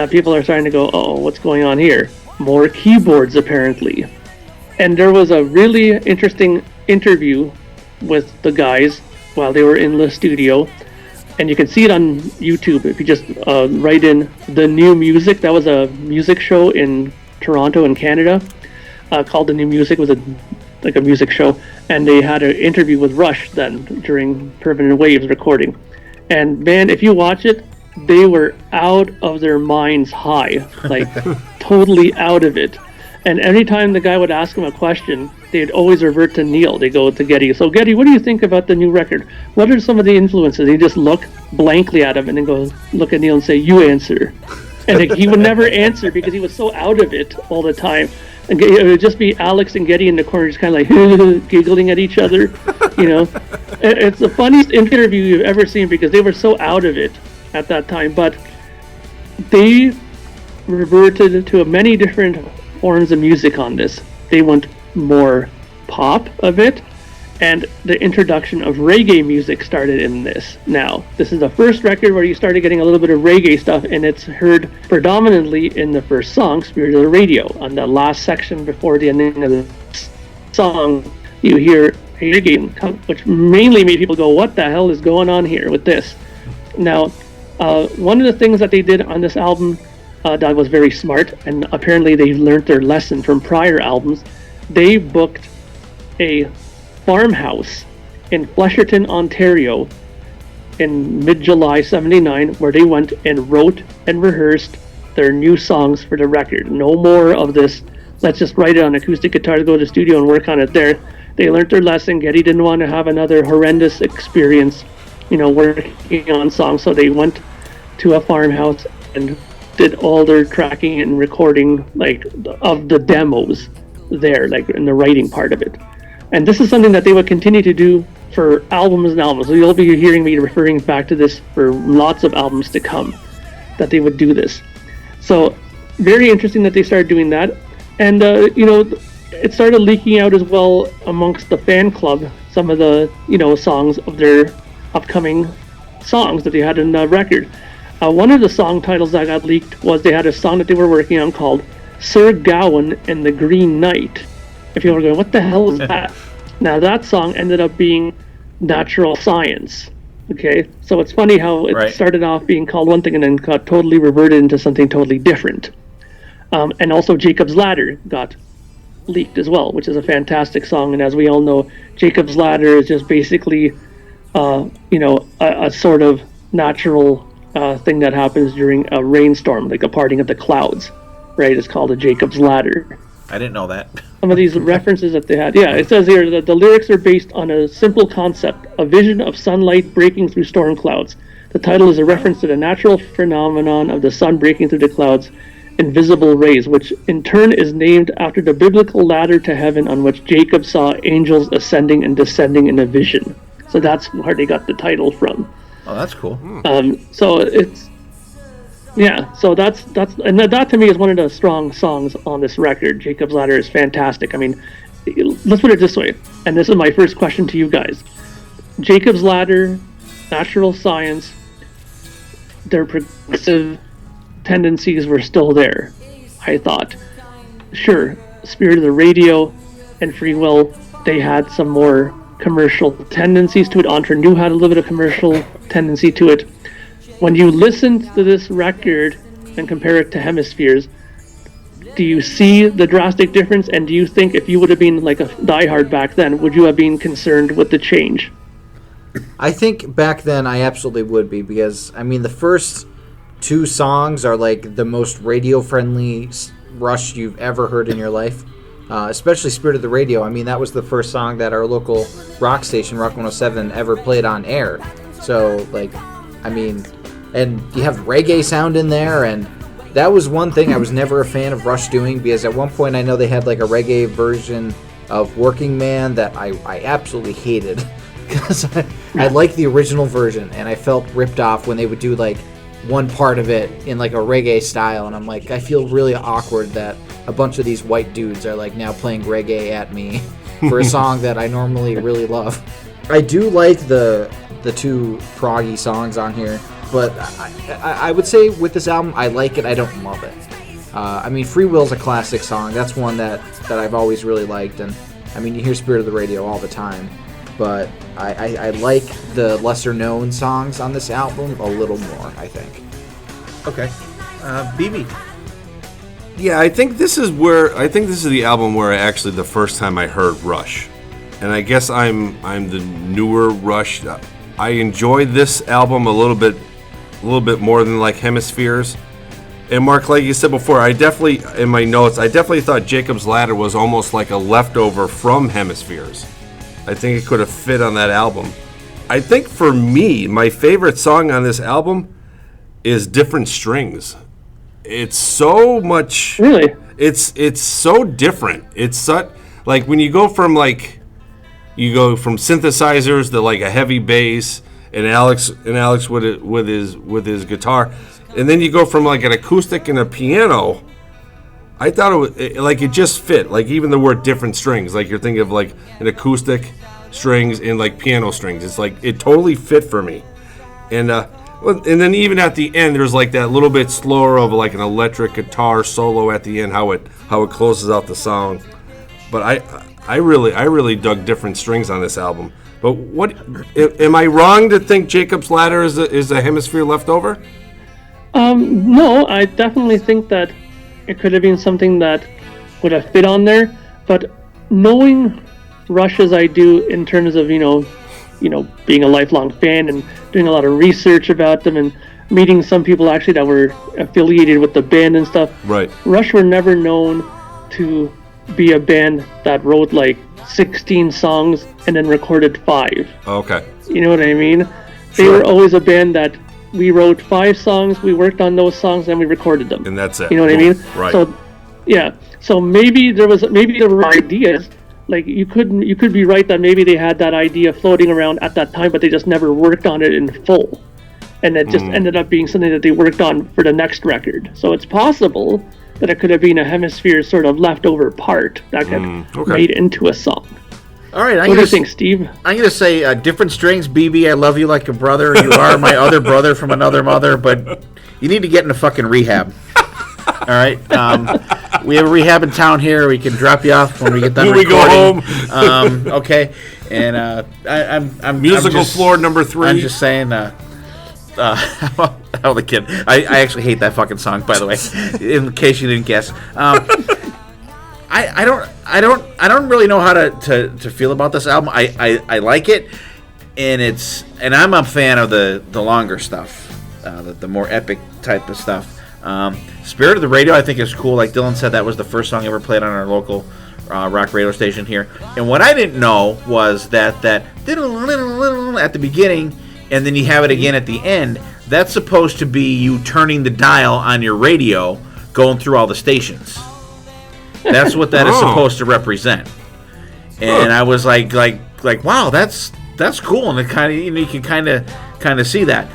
People are starting to go, oh, what's going on here? More keyboards, apparently. And there was a really interesting interview with the guys while they were in the studio. And you can see it on YouTube if you just write in The New Music. That was a music show in Toronto in Canada called The New Music. It was a music show. And they had an interview with Rush then during Permanent Waves recording. And man, if you watch it, they were out of their minds high, like totally out of it. And every time the guy would ask him a question, they'd always revert to Neil. They go to Geddy. So Geddy, what do you think about the new record? What are some of the influences? He'd just look blankly at him and then go look at Neil and say, you answer. And he would never answer because he was so out of it all the time. And it would just be Alex and Geddy in the corner just kind of like giggling at each other. It's the funniest interview you've ever seen because they were so out of it at that time. But they reverted to many different forms of music on this. They went more pop of it, and the introduction of reggae music started in this. Now, this is the first record where you started getting a little bit of reggae stuff, and it's heard predominantly in the first song, Spirit of the Radio. On the last section before the ending of the song, you hear reggae, which mainly made people go, what the hell is going on here with this? Now, one of the things that they did on this album that was very smart, and apparently they learned their lesson from prior albums. They booked a farmhouse in Flesherton, Ontario in mid-July 79, where they went and wrote and rehearsed their new songs for the record. No more of this, let's just write it on acoustic guitar to go to the studio and work on it there. They learned their lesson. Geddy didn't want to have another horrendous experience, working on songs, so they went to a farmhouse and did all their tracking and recording, of the demos there, in the writing part of it. And this is something that they would continue to do for albums and albums. So you'll be hearing me referring back to this for lots of albums to come, that they would do this. So very interesting that they started doing that. And, it started leaking out as well amongst the fan club, some of the, songs of their upcoming songs that they had in the record. One of the song titles that got leaked was they had a song that they were working on called Sir Gawain and the Green Knight. If you were going, what the hell is that? Now that song ended up being Natural Science. Okay, so it's funny how it started off being called one thing and then got totally reverted into something totally different. And also Jacob's Ladder got leaked as well, which is a fantastic song. And as we all know, Jacob's Ladder is just basically, a sort of natural thing that happens during a rainstorm, like a parting of the clouds, right? It's called a Jacob's Ladder. I didn't know that. Some of these references that they had. Yeah, it says here that the lyrics are based on a simple concept, a vision of sunlight breaking through storm clouds. The title is a reference to the natural phenomenon of the sun breaking through the clouds in visible rays, which in turn is named after the biblical ladder to heaven on which Jacob saw angels ascending and descending in a vision. So that's where they got the title from. Oh, that's cool. So it's, so that's and that to me is one of the strong songs on this record. Jacob's Ladder is fantastic. I mean, let's put it this way, and this is my first question to you guys. Jacob's Ladder, Natural Science, they're progressive, tendencies were still there, I thought. Sure, Spirit of the Radio and Free Will, they had some more commercial tendencies to it. Entre Nous had a little bit of commercial tendency to it. When you listen to this record and compare it to Hemispheres, do you see the drastic difference? And do you think if you would have been like a diehard back then, would you have been concerned with the change? I think back then I absolutely would be, because, I mean, the first two songs are like the most radio-friendly Rush you've ever heard in your life, especially Spirit of the Radio. I mean, that was the first song that our local rock station, Rock 107, ever played on air. So, like, I mean, and you have reggae sound in there, and that was one thing I was never a fan of Rush doing, because at one point I know they had like a reggae version of Working Man that I absolutely hated, because I liked the original version, and I felt ripped off when they would do like one part of it in like a reggae style, and I'm like, I feel really awkward that a bunch of these white dudes are like now playing reggae at me for a song that I normally really love. I do like the two proggy songs on here, but I would say with this album, I like it, I don't love it. I mean, Free Will's a classic song. That's one that I've always really liked, and I mean, you hear Spirit of the Radio all the time, but I like the lesser-known songs on this album a little more, I think. Okay. BB. Yeah, I think this is the album where actually the first time I heard Rush. And I guess I'm the newer Rush. I enjoy this album a little bit more than like Hemispheres. And Mark, like you said before, in my notes, I definitely thought Jacob's Ladder was almost like a leftover from Hemispheres. I think it could have fit on that album. I think for me, my favorite song on this album is Different Strings. It's so much. Really? It's so different. It's such, like when you go from synthesizers to like a heavy bass and Alex with his guitar, and then you go from like an acoustic and a piano. I thought it just fit. Like even the word different strings, like you're thinking of like an acoustic strings and like piano strings. It's like it totally fit for me. And then even at the end, there's like that little bit slower of like an electric guitar solo at the end, how it closes out the song. But I really dug Different Strings on this album. But what am I wrong to think Jacob's Ladder is a Hemisphere leftover? No, I definitely think that it could have been something that would have fit on there. But knowing Rush as I do in terms of being a lifelong fan and doing a lot of research about them and meeting some people actually that were affiliated with the band and stuff. Right. Rush were never known to be a band that wrote like 16 songs and then recorded 5. Okay. You know what I mean? Sure. They were always a band that we wrote 5 songs, we worked on those songs, and we recorded them. And that's it. You know what I mean? Right. So, yeah. So maybe there were ideas. Like you could be right that maybe they had that idea floating around at that time, but they just never worked on it in full, and it just ended up being something that they worked on for the next record. So it's possible that it could have been a Hemisphere sort of leftover part that got made into a song. All right, what do you think, Steve? I'm going to say Different Strings, BB, I love you like a brother. You are my other brother from another mother, but you need to get into fucking rehab. All right? We have a rehab in town here. We can drop you off when we get done recording. We go home. Okay. And I'm musical floor number 3. I'm just saying, oh, the kid. I actually hate that fucking song, by the way, in case you didn't guess. I don't really know how to feel about this album. I like it, and I'm a fan of the longer stuff, the more epic type of stuff. Spirit of the Radio I think is cool. Like Dylan said, that was the first song ever played on our local rock radio station here. And what I didn't know was that at the beginning, and then you have it again at the end. That's supposed to be you turning the dial on your radio, going through all the stations. That's what that is supposed to represent. And I was like, wow, that's cool, and it kind of you can kind of see that.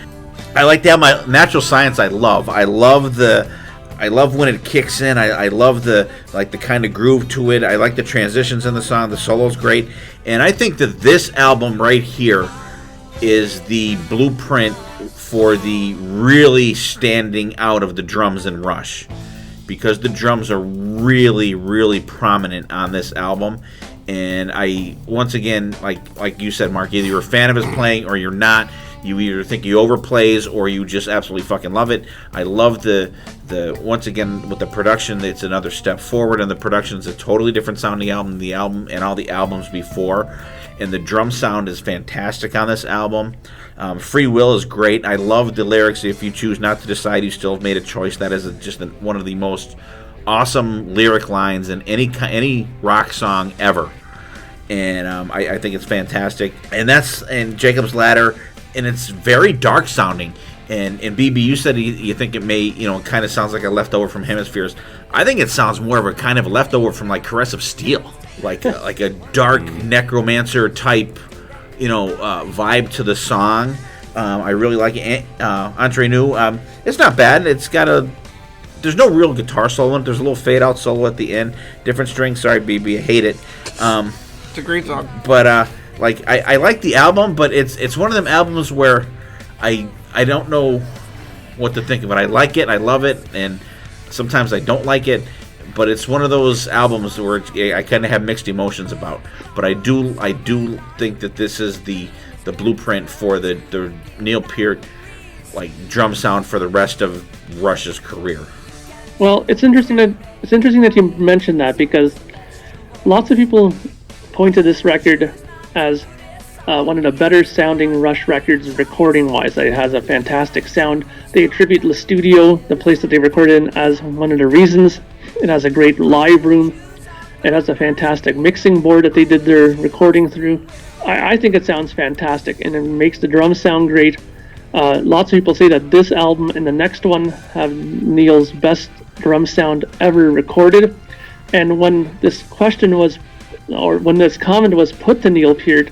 I like to have my Natural Science. I love when it kicks in. I love the kind of groove to it. I like the transitions in the song. The solo's great, and I think that this album right here is the blueprint for the really standing out of the drums in Rush, because the drums are really, really prominent on this album. And I, once again, like you said, Mark, either you're a fan of his playing or you're not. You either think he overplays or you just absolutely fucking love it. I love the once again, with the production, it's another step forward, and the production is a totally different sounding album than the album and all the albums before. And the drum sound is fantastic on this album. Free Will is great. I love the lyrics. If you choose not to decide, you still have made a choice. That is just one of the most awesome lyric lines in any rock song ever. And I think it's fantastic. And Jacob's Ladder, and it's very dark sounding. And BB, you said you think it may, kind of sounds like a leftover from Hemispheres. I think it sounds more of a kind of a leftover from like Caress of Steel, like a dark necromancer type, vibe to the song. I really like it. Entre Nous, it's not bad. It's got there's no real guitar solo in it. There's a little fade out solo at the end. Different strings. Sorry, BB, I hate it. It's a great song. But I like the album, but it's one of them albums where I don't know what to think of it. I like it, I love it, and sometimes I don't like it. But it's one of those albums where I kind of have mixed emotions about. But I do think that this is the blueprint for the Neil Peart drum sound for the rest of Rush's career. Well, it's interesting that you mentioned that, because lots of people point to this record as one of the better sounding Rush records recording wise. It has a fantastic sound. They attribute the studio, the place that they recorded in, as one of the reasons. It has a great live room. It has a fantastic mixing board that they did their recording through. I think it sounds fantastic, and it makes the drums sound great. Lots of people say that this album and the next one have Neil's best drum sound ever recorded. And when this question was, or when this comment was put to Neil Peart,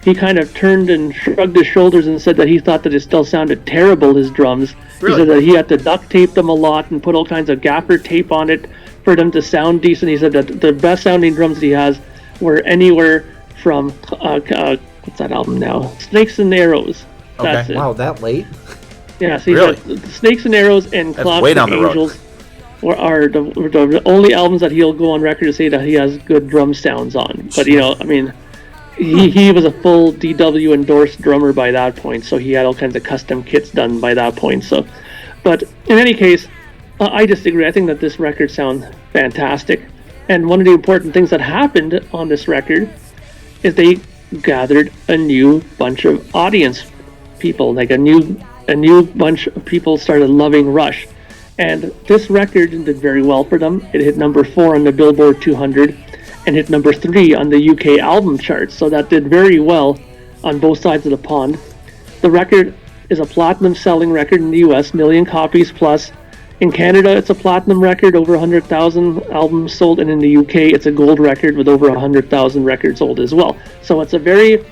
he kind of turned and shrugged his shoulders and said that he thought that it still sounded terrible, his drums. Really? He said that he had to duct tape them a lot and put all kinds of gaffer tape on it for them to sound decent. He said that the best sounding drums he has were anywhere from, what's that album now? Snakes and Arrows. Okay. That's it. Wow, that late? Yeah, so he Really? said Snakes and Arrows and Clouds way and down the road. Angels are the only albums that he'll go on record to say that he has good drum sounds on. But, he was a full DW endorsed drummer by that point, so he had all kinds of custom kits done by that point. So, but in any case, I disagree. I think that this record sounds fantastic, and one of the important things that happened on this record is they gathered a new bunch of audience people, like a new bunch of people started loving Rush, and this record did very well for them. It hit number 4 on the Billboard 200. And hit number 3 on the UK album charts, so that did very well on both sides of the pond. The record is a platinum selling record in the US, million copies plus. In Canada, it's a platinum record, over 100,000 albums sold, and in the UK, it's a gold record with over 100,000 records sold as well. So it's a very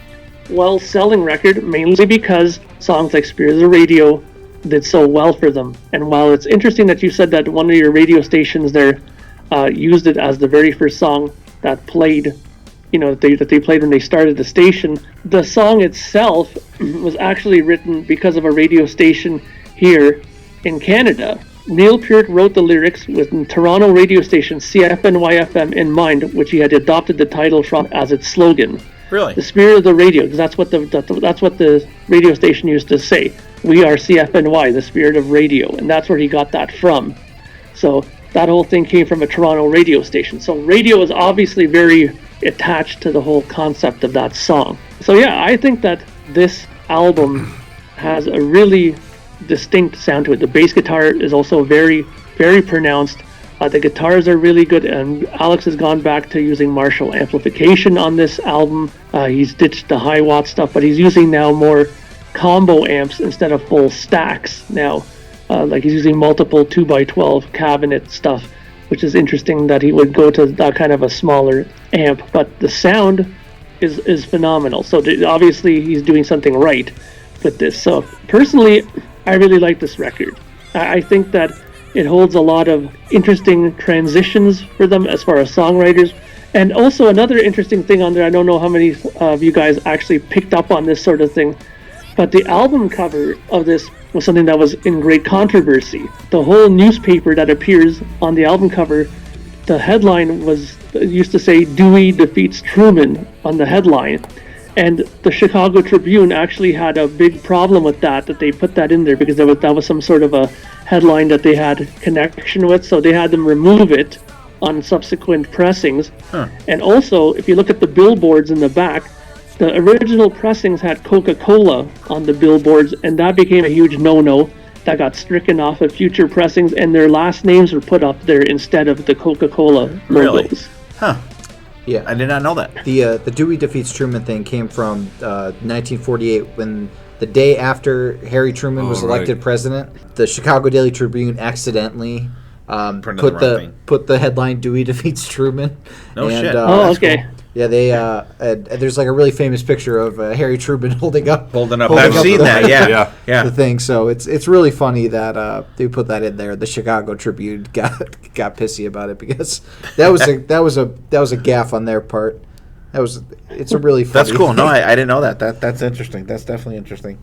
well-selling record, mainly because songs like Spheres of Radio did so well for them. And while it's interesting that you said that one of your radio stations there used it as the very first song that played, that they played when they started the station. The song itself was actually written because of a radio station here in Canada. Neil Peart wrote the lyrics with Toronto radio station CFNY-FM in mind, which he had adopted the title from as its slogan. Really? The spirit of the radio, because that's what the radio station used to say. We are CFNY, the spirit of radio, and that's where he got that from. So that whole thing came from a Toronto radio station. So radio is obviously very attached to the whole concept of that song. So yeah, I think that this album has a really distinct sound to it. The bass guitar is also very, very pronounced. The guitars are really good, and Alex has gone back to using Marshall amplification on this album. He's ditched the high watt stuff, but he's using now more combo amps instead of full stacks now. Like he's using multiple 2x12 cabinet stuff, which is interesting that he would go to that kind of a smaller amp. But the sound is phenomenal. So obviously he's doing something right with this. So personally, I really like this record. I think that it holds a lot of interesting transitions for them as far as songwriters. And also another interesting thing on there, I don't know how many of you guys actually picked up on this sort of thing, But the album cover of this was something that was in great controversy. The whole newspaper that appears on the album cover, the headline used to say Dewey defeats Truman on the headline. And the Chicago Tribune actually had a big problem with that they put that in there, because that was some sort of a headline that they had connection with, so they had them remove it on subsequent pressings. And also, if you look at the billboards in the back, the original pressings had Coca-Cola on the billboards, and that became a huge no-no. That got stricken off of future pressings, and their last names were put up there instead of the Coca-Cola logos. Really? Huh. Yeah, I did not know that. The Dewey defeats Truman thing came from 1948, when the day after Harry Truman was elected president, the Chicago Daily Tribune accidentally put the headline "Dewey defeats Truman." No shit. Okay. Cool. Yeah, there's like a really famous picture of Harry Truman holding up. I've seen that. Yeah. The thing. So it's really funny that they put that in there. The Chicago Tribune got pissy about it, because that was a gaffe on their part. It's a really funny. That's cool. thing. No, I didn't know that. That's interesting. That's definitely interesting.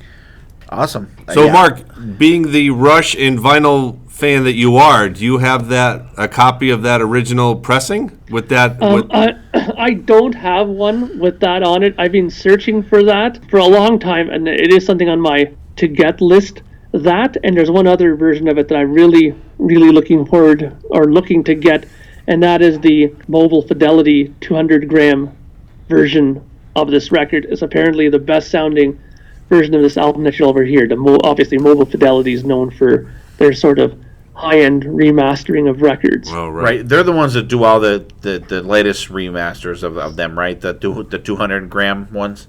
Awesome. So, Mark, being the Rush and vinyl fan that you are, do you have a copy of that original pressing with that? I don't have one with that on it. I've been searching for that for a long time, and it is something on my to-get list. That, and there's one other version of it that I'm really, really looking to get, and that is the Mobile Fidelity 200-gram version of this record. It's apparently the best-sounding version of this album that you'll ever hear. Obviously, Mobile Fidelity is known for their sort of high-end remastering of records. Oh, right. They're the ones that do all the latest remasters of them, right? The 200-gram ones.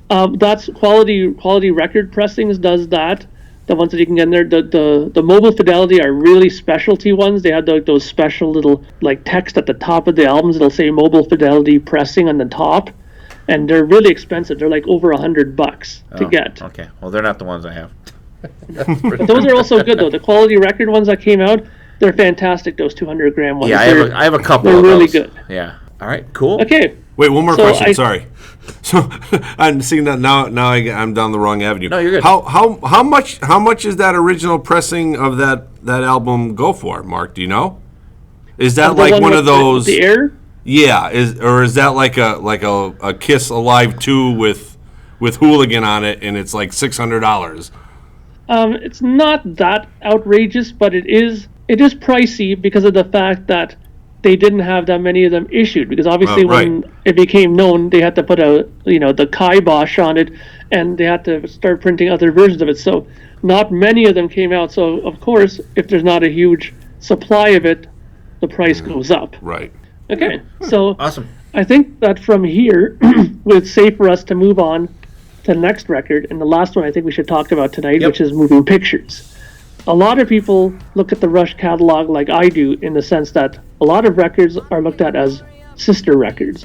That's quality record pressings does that. The ones that you can get in there. The Mobile Fidelity are really specialty ones. They have those special little text at the top of the albums. It'll say Mobile Fidelity pressing on the top, and they're really expensive. They're like over $100 to get. Okay. Well, they're not the ones I have. But those are also good though. The quality record ones that came out, they're fantastic. Those 200-gram ones. Yeah, I have a couple. They're of really those. good. Yeah. All right. Cool. Okay. Wait, one more question. Sorry. So I'm seeing that now. I'm down the wrong avenue. No, you're good. How much is that original pressing of that album go for, Mark? Do you know? Is that like one of those? The Air? Yeah. Is that like a Kiss Alive 2 with Hooligan on it, and it's like $600? It's not that outrageous, but it is pricey because of the fact that they didn't have that many of them issued. Because obviously, when it became known, they had to put the kibosh on it, and they had to start printing other versions of it. So not many of them came out. So of course, if there's not a huge supply of it, the price goes up. Right. Okay. So Awesome. I think that from here, it's safe for us to move on to the next record, and the last one I think we should talk about tonight, which is Moving Pictures. A lot of people look at the Rush catalog like I do, in the sense that a lot of records are looked at as sister records.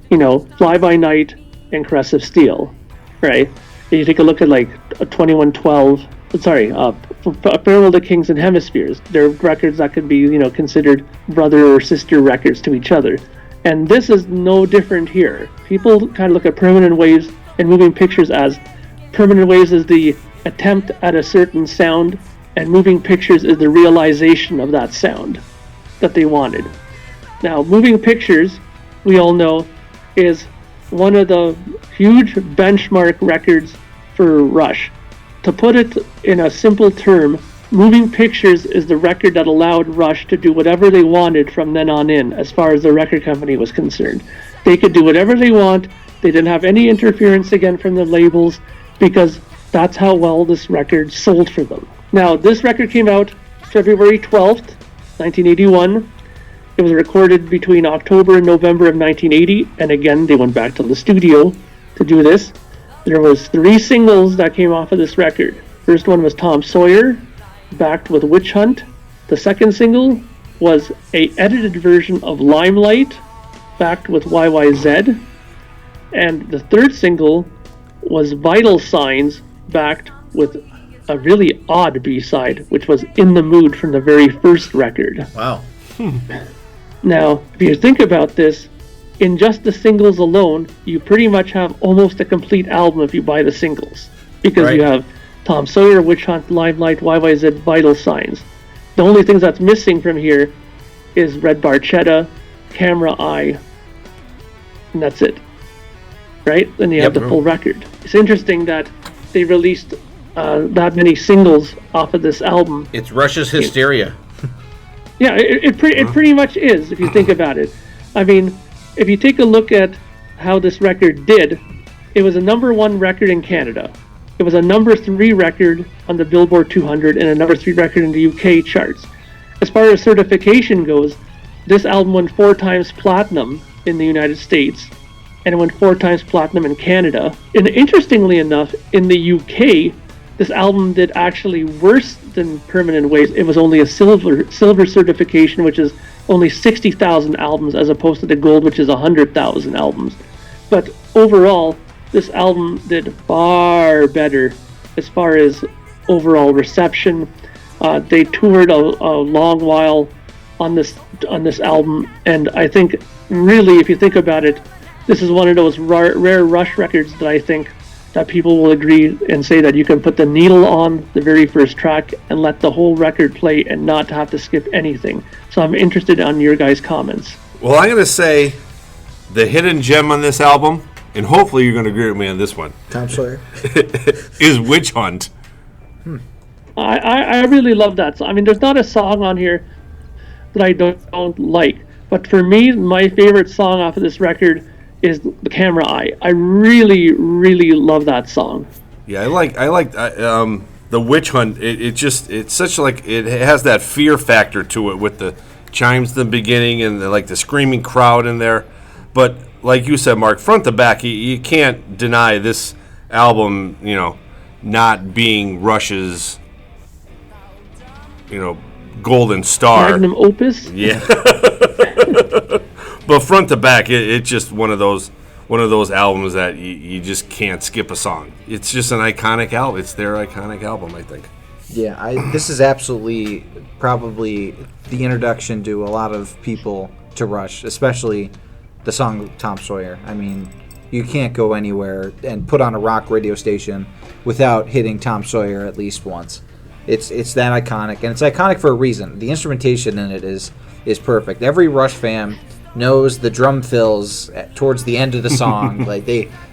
Fly By Night and Caress of Steel, right? And you take a look at like a 2112, Farewell to Kings and Hemispheres. They're records that could be, considered brother or sister records to each other. And this is no different here. People kind of look at Permanent Waves and Moving Pictures as Permanent Waves is the attempt at a certain sound, and Moving Pictures is the realization of that sound that they wanted. Now, Moving Pictures, we all know, is one of the huge benchmark records for Rush. To put it in a simple term, Moving Pictures is the record that allowed Rush to do whatever they wanted from then on in, as far as the record company was concerned. They could do whatever they want. They didn't have any interference again from the labels, because that's how well this record sold for them. Now, this record came out February 12th, 1981. It was recorded between October and November of 1980, and again, they went back to the studio to do this. There was 3 singles that came off of this record. First one was Tom Sawyer, backed with Witch Hunt. The second single was a edited version of Limelight, backed with YYZ. And the third single was Vital Signs, backed with a really odd B-side, which was In the Mood from the very first record. Wow. Now, if you think about this, in just the singles alone, you pretty much have almost a complete album if you buy the singles. because you have Tom Sawyer, Witch Hunt, Limelight, YYZ, Vital Signs. The only things that's missing from here is Red Barchetta, Camera Eye, and that's it. Right? Then you have the full record. It's interesting that they released that many singles off of this album. It's Rush's Hysteria. Yeah, it pretty much is, if you think about it. I mean, if you take a look at how this record did, it was a #1 record in Canada. It was a #3 record on the Billboard 200 and a #3 record in the UK charts. As far as certification goes, this album went 4 times platinum in the United States, and it went 4 times platinum in Canada. And interestingly enough, in the UK, this album did actually worse than Permanent Waves. It was only a silver certification, which is only 60,000 albums, as opposed to the gold, which is 100,000 albums. But overall, this album did far better as far as overall reception. They toured a long while on this album, and I think really, if you think about it, this is one of those rare Rush records that I think that people will agree and say that you can put the needle on the very first track and let the whole record play and not have to skip anything. So I'm interested on your guys' comments. Well, I'm going to say the hidden gem on this album, and hopefully you're going to agree with me on this one, Tom Sawyer. is Witch Hunt. I really love that song. I mean, there's not a song on here that I don't like. But for me, my favorite song off of this record is The Camera Eye. I really, really love that song. Yeah, I like the Witch Hunt. It's such like, it has that fear factor to it with the chimes in the beginning and the screaming crowd in there. But like you said, Mark, front to back, you can't deny this album, not being Rush's, golden star. Magnum opus. Yeah. But front to back, it's just one of those albums that you just can't skip a song. It's just an iconic album. It's their iconic album, I think. Yeah, this is absolutely probably the introduction to a lot of people to Rush, especially the song Tom Sawyer. I mean, you can't go anywhere and put on a rock radio station without hitting Tom Sawyer at least once. It's that iconic, and it's iconic for a reason. The instrumentation in it is perfect. Every Rush fan knows the drum fills towards the end of the song.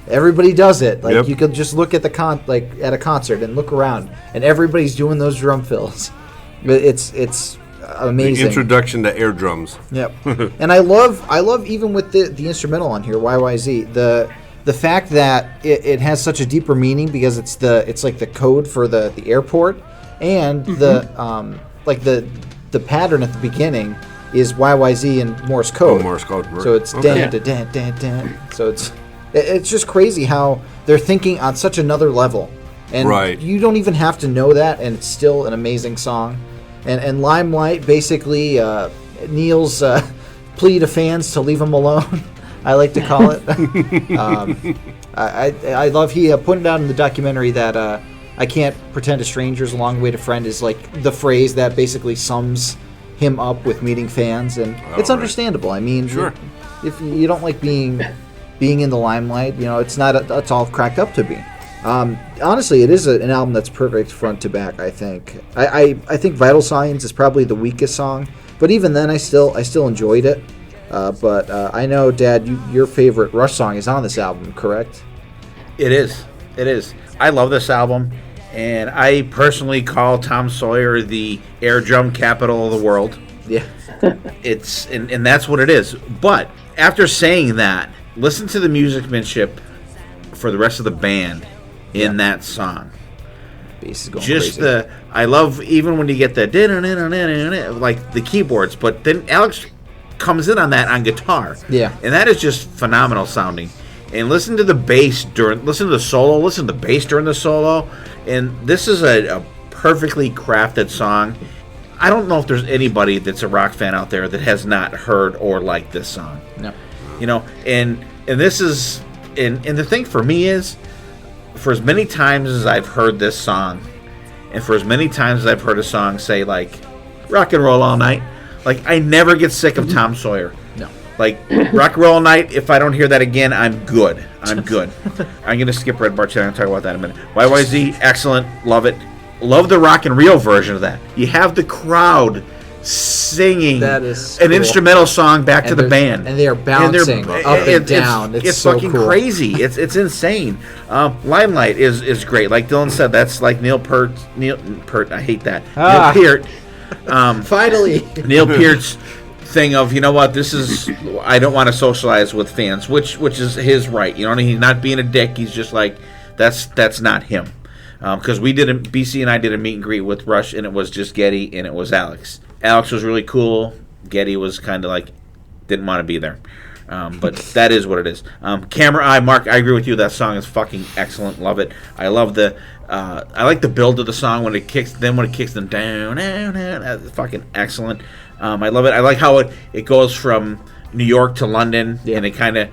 Everybody does it. You could just look at at a concert and look around, and everybody's doing those drum fills. It's amazing. The introduction to air drums. Yep. And I love even with the instrumental on here, YYZ, the fact that it has such a deeper meaning because it's like the code for the airport, and the pattern at the beginning is YYZ in Morse code. Oh, Morse code. Right. So it's dan dan dan dan dan. So it's just crazy how they're thinking on such another level, and you don't even have to know that, and it's still an amazing song. And Limelight, basically Neil's plea to fans to leave him alone, I like to call it. I love he pointed out in the documentary that I can't pretend a stranger's a long way to friend is like the phrase that basically sums him up with meeting fans, and it's understandable. I mean, sure. If you don't like being in the limelight, it's not it's all cracked up to be. Honestly, it is an album that's perfect front to back. I think. I think Vital Signs is probably the weakest song, but even then, I still enjoyed it. But I know, Dad, your favorite Rush song is on this album, correct? It is. I love this album, and I personally call Tom Sawyer the air drum capital of the world. Yeah. It's and that's what it is. But after saying that, listen to the musicmanship for the rest of the band in that song. Bass is going just crazy. I love even when you get the like the keyboards, but then Alex comes in on that on guitar. Yeah. And that is just phenomenal sounding. And listen to the bass listen to the solo, listen to the bass during the solo, and this is a perfectly crafted song. I don't know if there's anybody that's a rock fan out there that has not heard or liked this song. No. And this is and the thing for me is, for as many times as I've heard this song, and for as many times as I've heard a song say like rock and roll all night, like I never get sick of Tom Sawyer. No. Like Rock and Roll Night, if I don't hear that again, I'm good. I'm going to skip Red Bar Cheddar and talk about that in a minute. YYZ, excellent. Love it. Love the rock and reel version of that. You have the crowd singing That is an cool. instrumental song back to the band. And they are bouncing up and down. It's so fucking cool. crazy. It's insane. Limelight is great. Like Dylan said, that's like Neil Peart, I hate that. Ah. Neil Peart. Finally. Neil Peart's thing of, you know what, this is, I don't want to socialize with fans, which is his right. You know, he's not being a dick. He's just like, that's not him. Because BC and I did a meet and greet with Rush, and it was just Geddy and it was Alex. Alex was really cool. Geddy was kind of like, didn't want to be there. But that is what it is. Camera Eye, Mark, I agree with you. That song is fucking excellent. Love it. I love I like the build of the song when it kicks them down, that's fucking excellent. I love it. I like how it goes from New York to London, and it kind of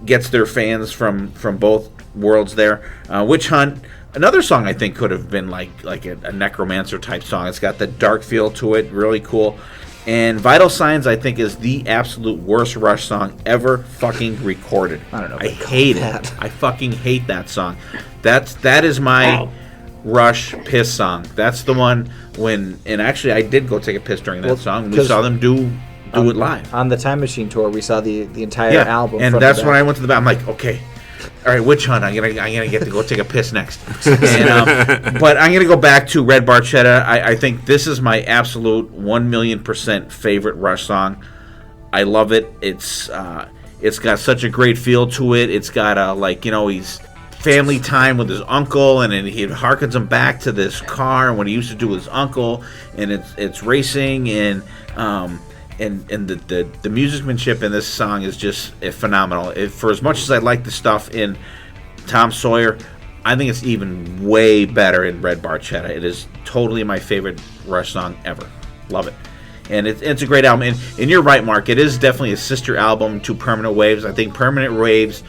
gets their fans from both worlds there. Witch Hunt, another song I think could have been like a necromancer type song. It's got the dark feel to it, really cool. And Vital Signs, I think, is the absolute worst Rush song ever fucking recorded. I don't know. I hate it. I fucking hate that song. That is my Rush piss song. That's the one and actually I did go take a piss during that song. We saw them do it live. On the Time Machine tour, we saw the entire album. And that's when I went to the back. I'm like, okay, all right, Witch Hunt. I'm gonna get to go take a piss next. And, but I'm gonna go back to Red Bar Cheddar. I think this is my absolute 1,000,000% favorite Rush song. I love it. It's got such a great feel to it. It's got he's family time with his uncle, and then he harkens him back to this car and what he used to do with his uncle, and it's racing, and the musicianship in this song is just phenomenal. For as much as I like the stuff in Tom Sawyer, I think it's even way better in Red Bar Cheddar. It is totally my favorite Rush song ever. Love it. And it's a great album. And you're right, Mark. It is definitely a sister album to Permanent Waves. I think Permanent Waves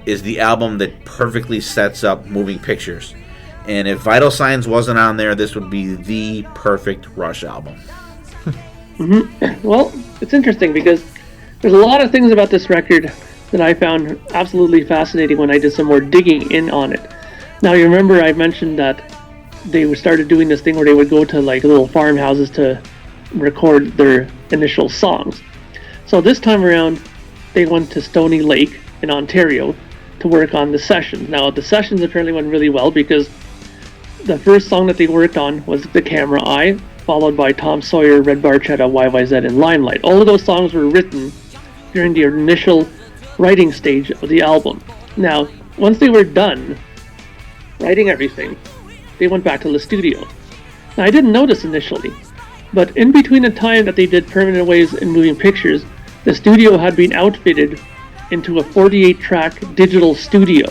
is the album that perfectly sets up Moving Pictures. And if Vital Signs wasn't on there, this would be the perfect Rush album. Mm-hmm. Well, it's interesting because there's a lot of things about this record that I found absolutely fascinating when I did some more digging in on it. Now, you remember I mentioned that they started doing this thing where they would go to like little farmhouses to record their initial songs. So this time around, they went to Stony Lake in Ontario to work on the sessions. Now, the sessions apparently went really well because the first song that they worked on was The Camera Eye, followed by Tom Sawyer, Red Bar Cheddar, YYZ, and Limelight. All of those songs were written during the initial writing stage of the album. Now, once they were done writing everything, they went back to the studio. Now, I didn't notice initially, but in between the time that they did Permanent Waves and Moving Pictures, the studio had been outfitted into a 48-track digital studio,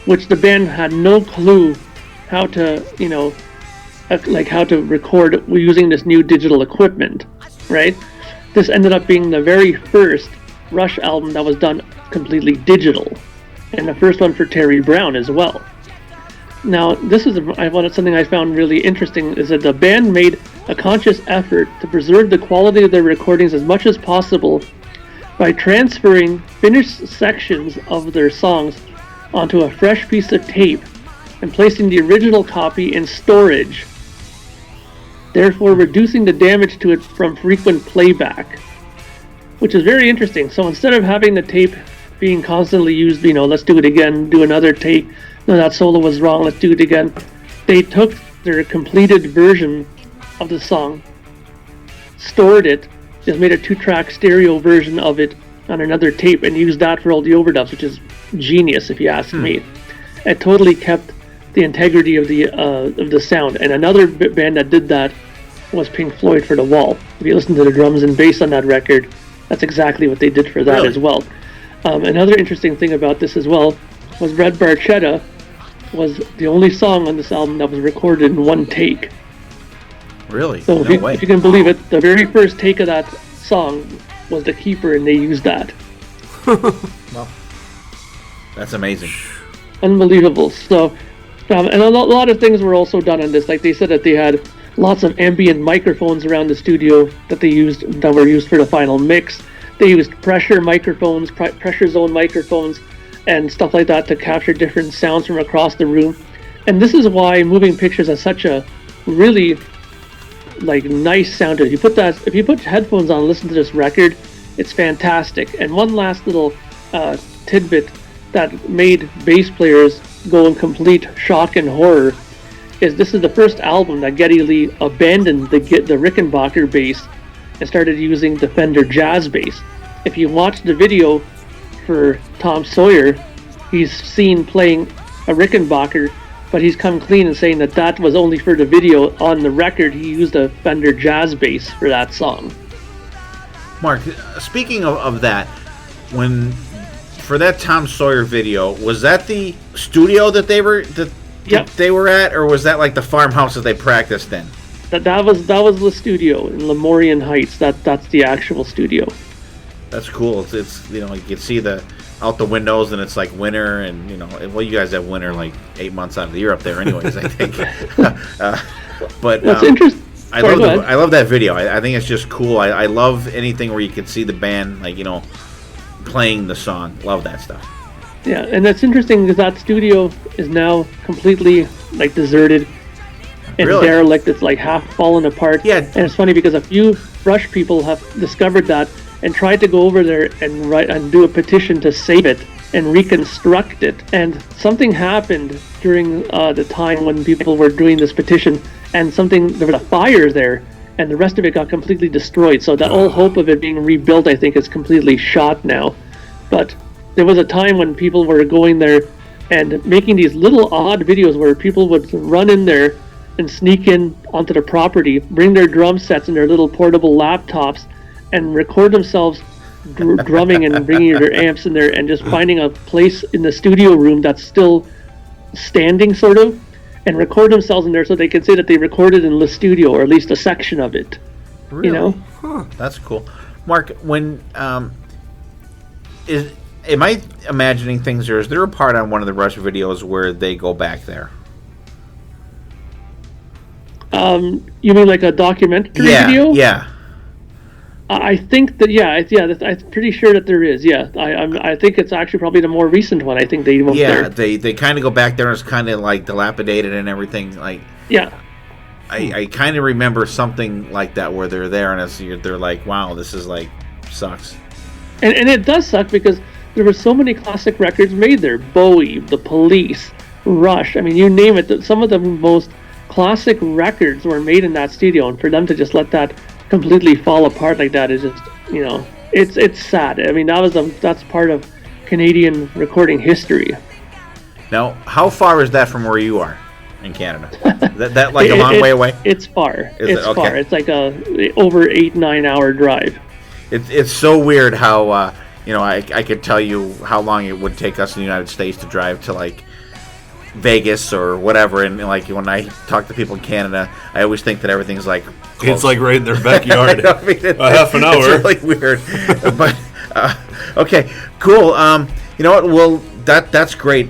which the band had no clue how to, how to record using this new digital equipment, right? This ended up being the very first Rush album that was done completely digital, and the first one for Terry Brown as well. Now, this is something I found really interesting, is that the band made a conscious effort to preserve the quality of their recordings as much as possible by transferring finished sections of their songs onto a fresh piece of tape and placing the original copy in storage, therefore reducing the damage to it from frequent playback, which is very interesting. So instead of having the tape being constantly used, let's do it again, do another take, no, that solo was wrong, let's do it again, they took their completed version of the song, stored it, just made a 2-track stereo version of it on another tape and used that for all the overdubs, which is genius if you ask me. It totally kept the integrity of the sound. And another band that did that was Pink Floyd for The Wall. If you listen to the drums and bass on that record, that's exactly what they did for that as well. Another interesting thing about this as well was Red Bar Cheddar was the only song on this album that was recorded in one take. Really? So if you can believe it, the very first take of that song was The Keeper, and they used that. Well, that's amazing. Unbelievable. So, and a lot of things were also done on this. Like they said that they had lots of ambient microphones around the studio that were used for the final mix. They used pressure microphones, pressure zone microphones, and stuff like that to capture different sounds from across the room. And this is why moving pictures has such a really nice sound to it. If you put headphones on and listen to this record, it's fantastic. And one last little tidbit that made bass players go in complete shock and horror is this is the first album that Geddy Lee abandoned the Rickenbacker bass and started using the Fender Jazz bass. If you watch the video for Tom Sawyer, he's seen playing a Rickenbacker, but he's come clean and saying that was only for the video. On the record, he used a Fender Jazz bass for that song. Mark, speaking of that, for that Tom Sawyer video, was that the studio that they were at, or was that like the farmhouse that they practiced in? That was the studio in Lemurian Heights. That's the actual studio. That's cool. It's you can see out the windows, and it's like winter, and you guys have winter like 8 months out of the year up there, anyways. I think. But that's interesting. I love that video. I think it's just cool. I love anything where you can see the band playing the song. Love that stuff. Yeah, and that's interesting because that studio is now completely deserted and derelict. It's half fallen apart. Yeah. And it's funny because a few Rush people have discovered that and tried to go over there and do a petition to save it and reconstruct it. And something happened during the time when people were doing this petition, and there was a fire there, and the rest of it got completely destroyed. So that whole hope of it being rebuilt, I think, is completely shot now. But there was a time when people were going there and making these little odd videos where people would run in there and sneak in onto the property, bring their drum sets and their little portable laptops, and record themselves drumming and bringing their amps in there and just finding a place in the studio room that's still standing, sort of, and record themselves in there so they can say that they recorded in the studio, or at least a section of it. Really? Huh. That's cool. Mark, when am I imagining things, or is there a part on one of the Rush videos where they go back there? You mean like a documentary video? Yeah. I think that I'm pretty sure that there is. Yeah, I think it's actually probably the more recent one. I think they went there. Yeah, they kind of go back there and it's kind of dilapidated and everything. I kind of remember something like that where they're there and they're like, wow, this is sucks. And it does suck because there were so many classic records made there. Bowie, The Police, Rush. I mean, you name it. Some of the most classic records were made in that studio, and for them to just let that completely fall apart like that is just, it's sad. I mean, that's part of Canadian recording history. Now, how far is that from where you are in Canada? that a long way away? It's far. It's okay. Far. It's a over 8-9 hour drive. It's so weird how I could tell you how long it would take us in the United States to drive to Vegas or whatever, and when I talk to people in Canada, I always think that everything's close. It's right in their backyard. Half an hour. It's really weird. But okay, cool. You know what? Well, that's great.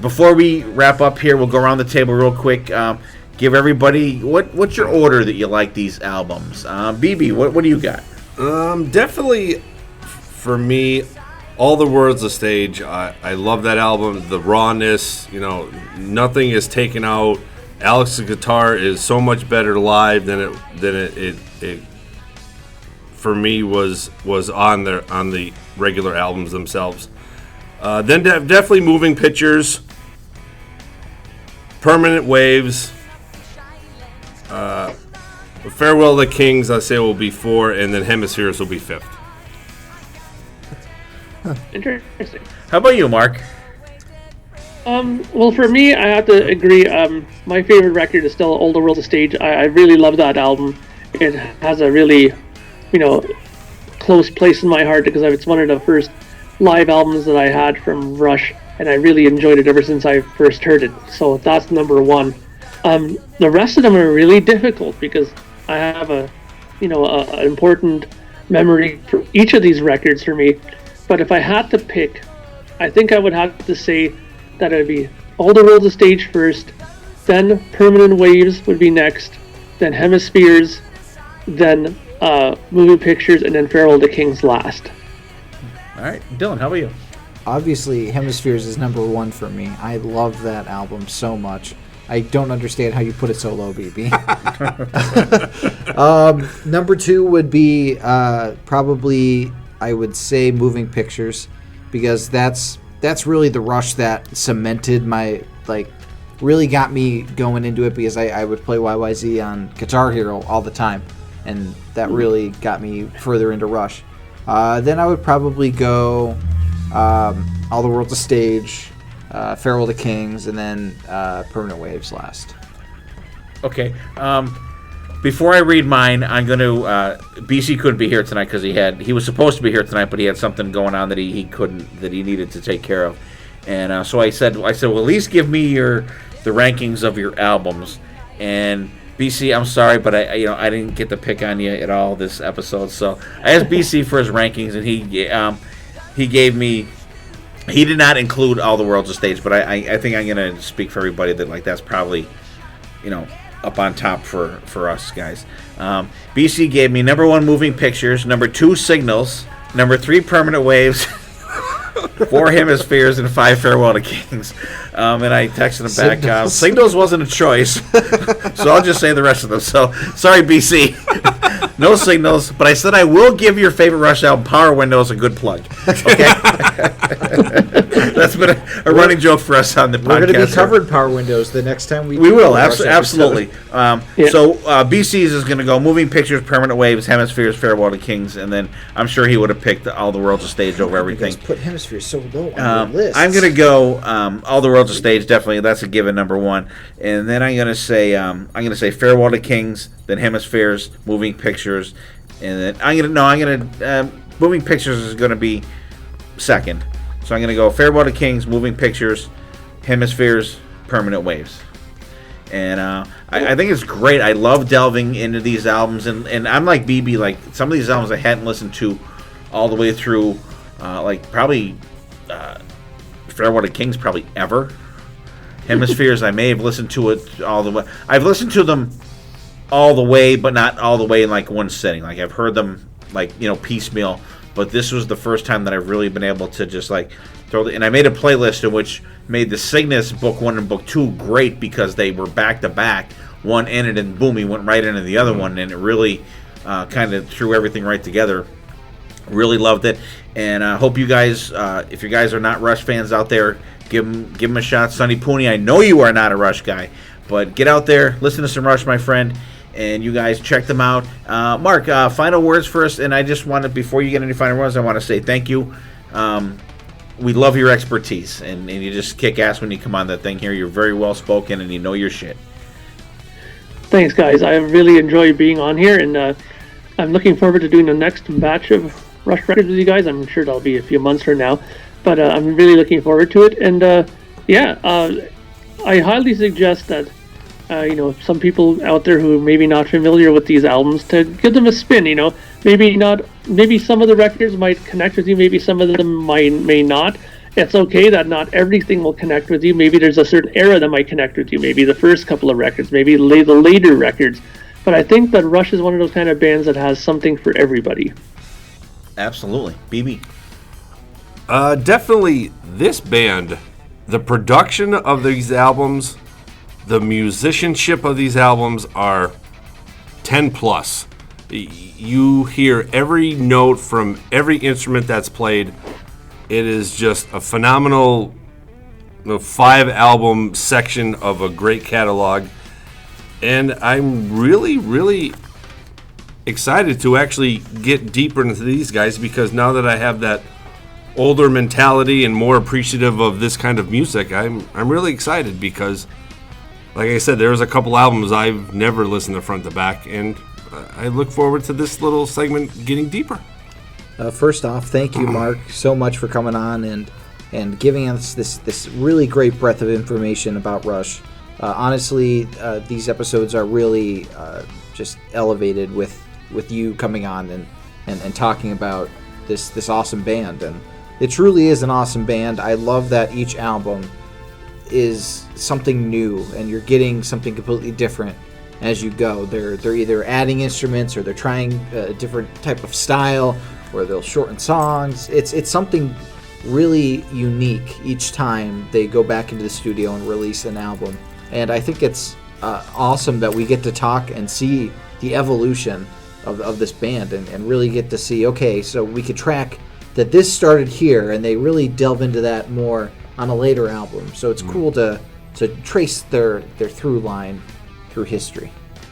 Before we wrap up here, we'll go around the table real quick. Give everybody what's your order that you like these albums. BB, what do you got? Definitely for me, All the World's a Stage. I love that album. The rawness, nothing is taken out. Alex's guitar is so much better live than it for me was on the regular albums themselves. Then definitely Moving Pictures, Permanent Waves, Farewell to the Kings, I say will be 4, and then Hemispheres will be 5th. Interesting. How about you, Mark? Well, for me, I have to agree. My favorite record is still All the World's a Stage. I really love that album. It has a really, close place in my heart because it's one of the first live albums that I had from Rush, and I really enjoyed it ever since I first heard it. So that's number 1. The rest of them are really difficult because I have an important memory for each of these records for me. But if I had to pick, I think I would have to say that it would be All the World's a Stage first, then Permanent Waves would be next, then Hemispheres, then Moving Pictures, and then Farewell to Kings last. All right, Dylan, how about you? Obviously, Hemispheres is number one for me. I love that album so much. I don't understand how you put it so low, BB. Number two would be probably, I would say, Moving Pictures, because that's really the Rush that cemented my, really got me going into it, because I would play YYZ on Guitar Hero all the time, and that really got me further into Rush. Then I would probably go All the World's a Stage, Farewell to Kings, and then Permanent Waves last. Okay. Before I read mine, I'm going to. BC couldn't be here tonight because he was supposed to be here tonight, but he had something going on that he couldn't, that he needed to take care of, and so I said, well, at least give me the rankings of your albums. And BC, I'm sorry, but I didn't get to pick on you at all this episode, so I asked BC for his rankings, and he gave me. He did not include All the World's a Stage, but I think I'm going to speak for everybody that that's probably, up on top for us guys. BC gave me number 1 Moving Pictures, number 2 Signals, number 3 Permanent Waves, 4 Hemispheres, and 5 Farewell to Kings. And I texted him back. Signals wasn't a choice, so I'll just say the rest of them. So sorry, BC. No Signals, but I said I will give your favorite Rush album, Power Windows, a good plug. Okay, that's been a running joke for us on the podcast. We're going to be covering Power Windows the next time we will, absolutely. So BC's is going to go Moving Pictures, Permanent Waves, Hemispheres, Farewell to Kings, and then I'm sure he would have picked All the World's a Stage over everything. You guys put Hemispheres so low on your list. I'm going to go All the World's a Stage, definitely. That's a given, number 1. And then I'm going to say Farewell to Kings, then Hemispheres, Moving Pictures, and then Moving Pictures is going to be second. So I'm going to go Farewell to Kings, Moving Pictures, Hemispheres, Permanent Waves. And I think it's great. I love delving into these albums, and I'm like BB, like some of these albums I hadn't listened to all the way through, probably Farewell to Kings probably ever. Hemispheres, I may have listened to it all the way. I've listened to them all the way, but not all the way in one sitting. I've heard them piecemeal, but this was the first time that I've really been able to just throw and I made a playlist in which made the Cygnus Book 1 and Book 2 great because they were back to back. One ended and boom, he went right into the other one, and it really kind of threw everything right together. Really loved it, and I hope you guys, if you guys are not Rush fans out there, give them a shot. Sonny Pooney, I know you are not a Rush guy, but get out there, listen to some Rush, my friend, and you guys check them out. Mark, final words first, and I just wanted, before you get any final words, I want to say thank you. We love your expertise, and you just kick ass when you come on that thing here. You're very well spoken, and you know your shit. Thanks, guys. I really enjoy being on here, and I'm looking forward to doing the next batch of Rush records with you guys. I'm sure that'll be a few months from now, but I'm really looking forward to it. And I highly suggest that some people out there who may be not familiar with these albums, to give them a spin. Maybe some of the records might connect with you, maybe some of them may not. It's okay that not everything will connect with you. Maybe there's a certain era that might connect with you, maybe the first couple of records, maybe the later records. But I think that Rush is one of those kind of bands that has something for everybody. Absolutely. BB. Definitely this band, the production of these albums, the musicianship of these albums are 10 plus. You hear every note from every instrument that's played. It is just a phenomenal 5-album section of a great catalog. And I'm really, really excited to actually get deeper into these guys, because now that I have that older mentality and more appreciative of this kind of music, I'm really excited, because like I said, there's a couple albums I've never listened to front to back, and I look forward to this little segment getting deeper. First off, thank you, Mark, so much for coming on and giving us this really great breadth of information about Rush. Honestly, these episodes are really just elevated with you coming on and talking about this awesome band. And it truly is an awesome band. I love that each album is something new, and you're getting something completely different as you go. They're either adding instruments or they're trying a different type of style, or they'll shorten songs. It's something really unique each time they go back into the studio and release an album. And I think it's awesome that we get to talk and see the evolution of this band and really get to see, okay, so we could track that this started here, and they really delve into that more on a later album. So it's cool to trace their through line through history.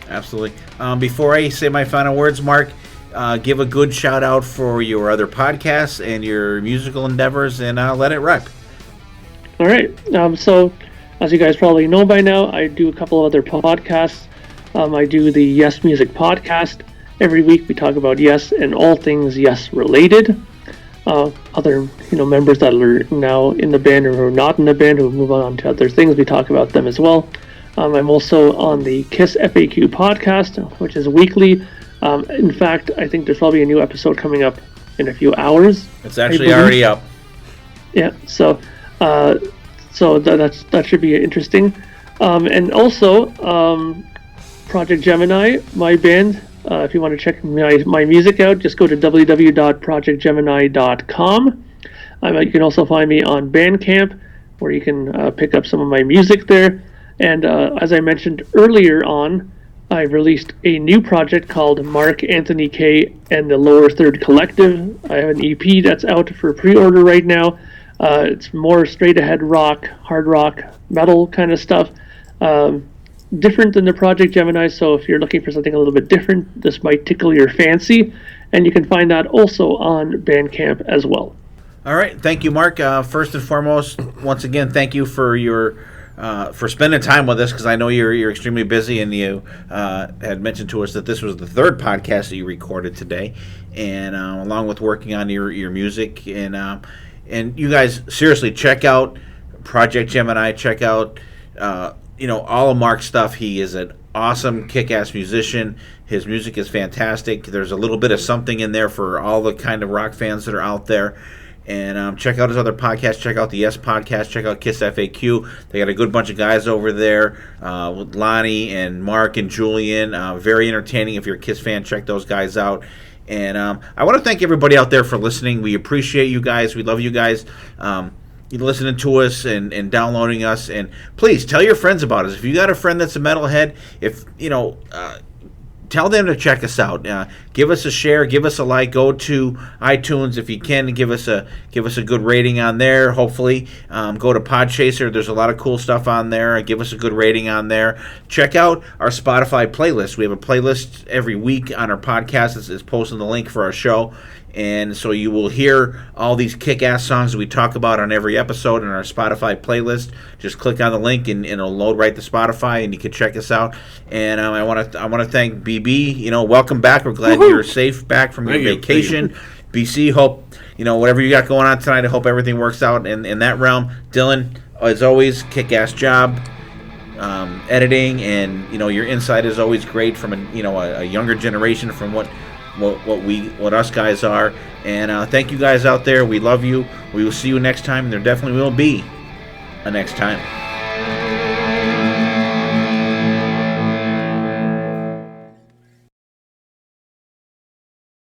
Absolutely. Before I say my final words, Mark, give a good shout out for your other podcasts and your musical endeavors, and let it rip. All right. So, as you guys probably know by now, I do a couple of other podcasts. I do the Yes Music podcast. Every week we talk about Yes and all things Yes related. Other members that are now in the band or who are not in the band who move on to other things, we talk about them as well. I'm also on the KISS FAQ podcast, which is weekly. In fact, I think there's probably a new episode coming up in a few hours. It's actually already up. Yeah, so that should be interesting. And also, Project Gemini, my band. If you want to check my music out, just go to www.projectgemini.com. You can also find me on Bandcamp, where you can pick up some of my music there. And as I mentioned earlier on, I released a new project called Mark Anthony K and the Lower Third Collective. I have an EP that's out for pre-order right now. It's more straight-ahead rock, hard rock, metal kind of stuff. Different than the Project Gemini, so if you're looking for something a little bit different, this might tickle your fancy. And you can find that also on Bandcamp as well. All right. Thank you, Mark. First and foremost, once again, thank you for your for spending time with us, because I know you're extremely busy, and you had mentioned to us that this was the third podcast that you recorded today, and along with working on your music, and you guys seriously check out Project Gemini, check out all of Mark's stuff. He is an awesome, kick-ass musician. His music is fantastic. There's a little bit of something in there for all the kind of rock fans that are out there. And check out his other podcasts. Check out the Yes podcast. Check out KISS FAQ. They got a good bunch of guys over there with Lonnie and Mark and Julian. Very entertaining. If you're a KISS fan, check those guys out. And I want to thank everybody out there for listening. We appreciate you guys. We love you guys. You listening to us and downloading us. And please tell your friends about us. If you got a friend that's a metalhead, tell them to check us out. Give us a share, give us a like. Go to iTunes if you can, give us a good rating on there. Hopefully, go to Podchaser. There's a lot of cool stuff on there. Give us a good rating on there. Check out our Spotify playlist. We have a playlist every week on our podcast. It's posting the link for our show. And so you will hear all these kick-ass songs that we talk about on every episode in our Spotify playlist. Just click on the link and it'll load right to Spotify, and you can check us out. And I want to thank BB. Welcome back. We're glad you're safe back from your vacation. BC, hope whatever you got going on tonight. I hope everything works out in that realm. Dylan, as always, kick-ass job. Editing, and your insight is always great from a younger generation from what us guys are. And thank you guys out there. We love you. We will see you next time. There definitely will be a next time.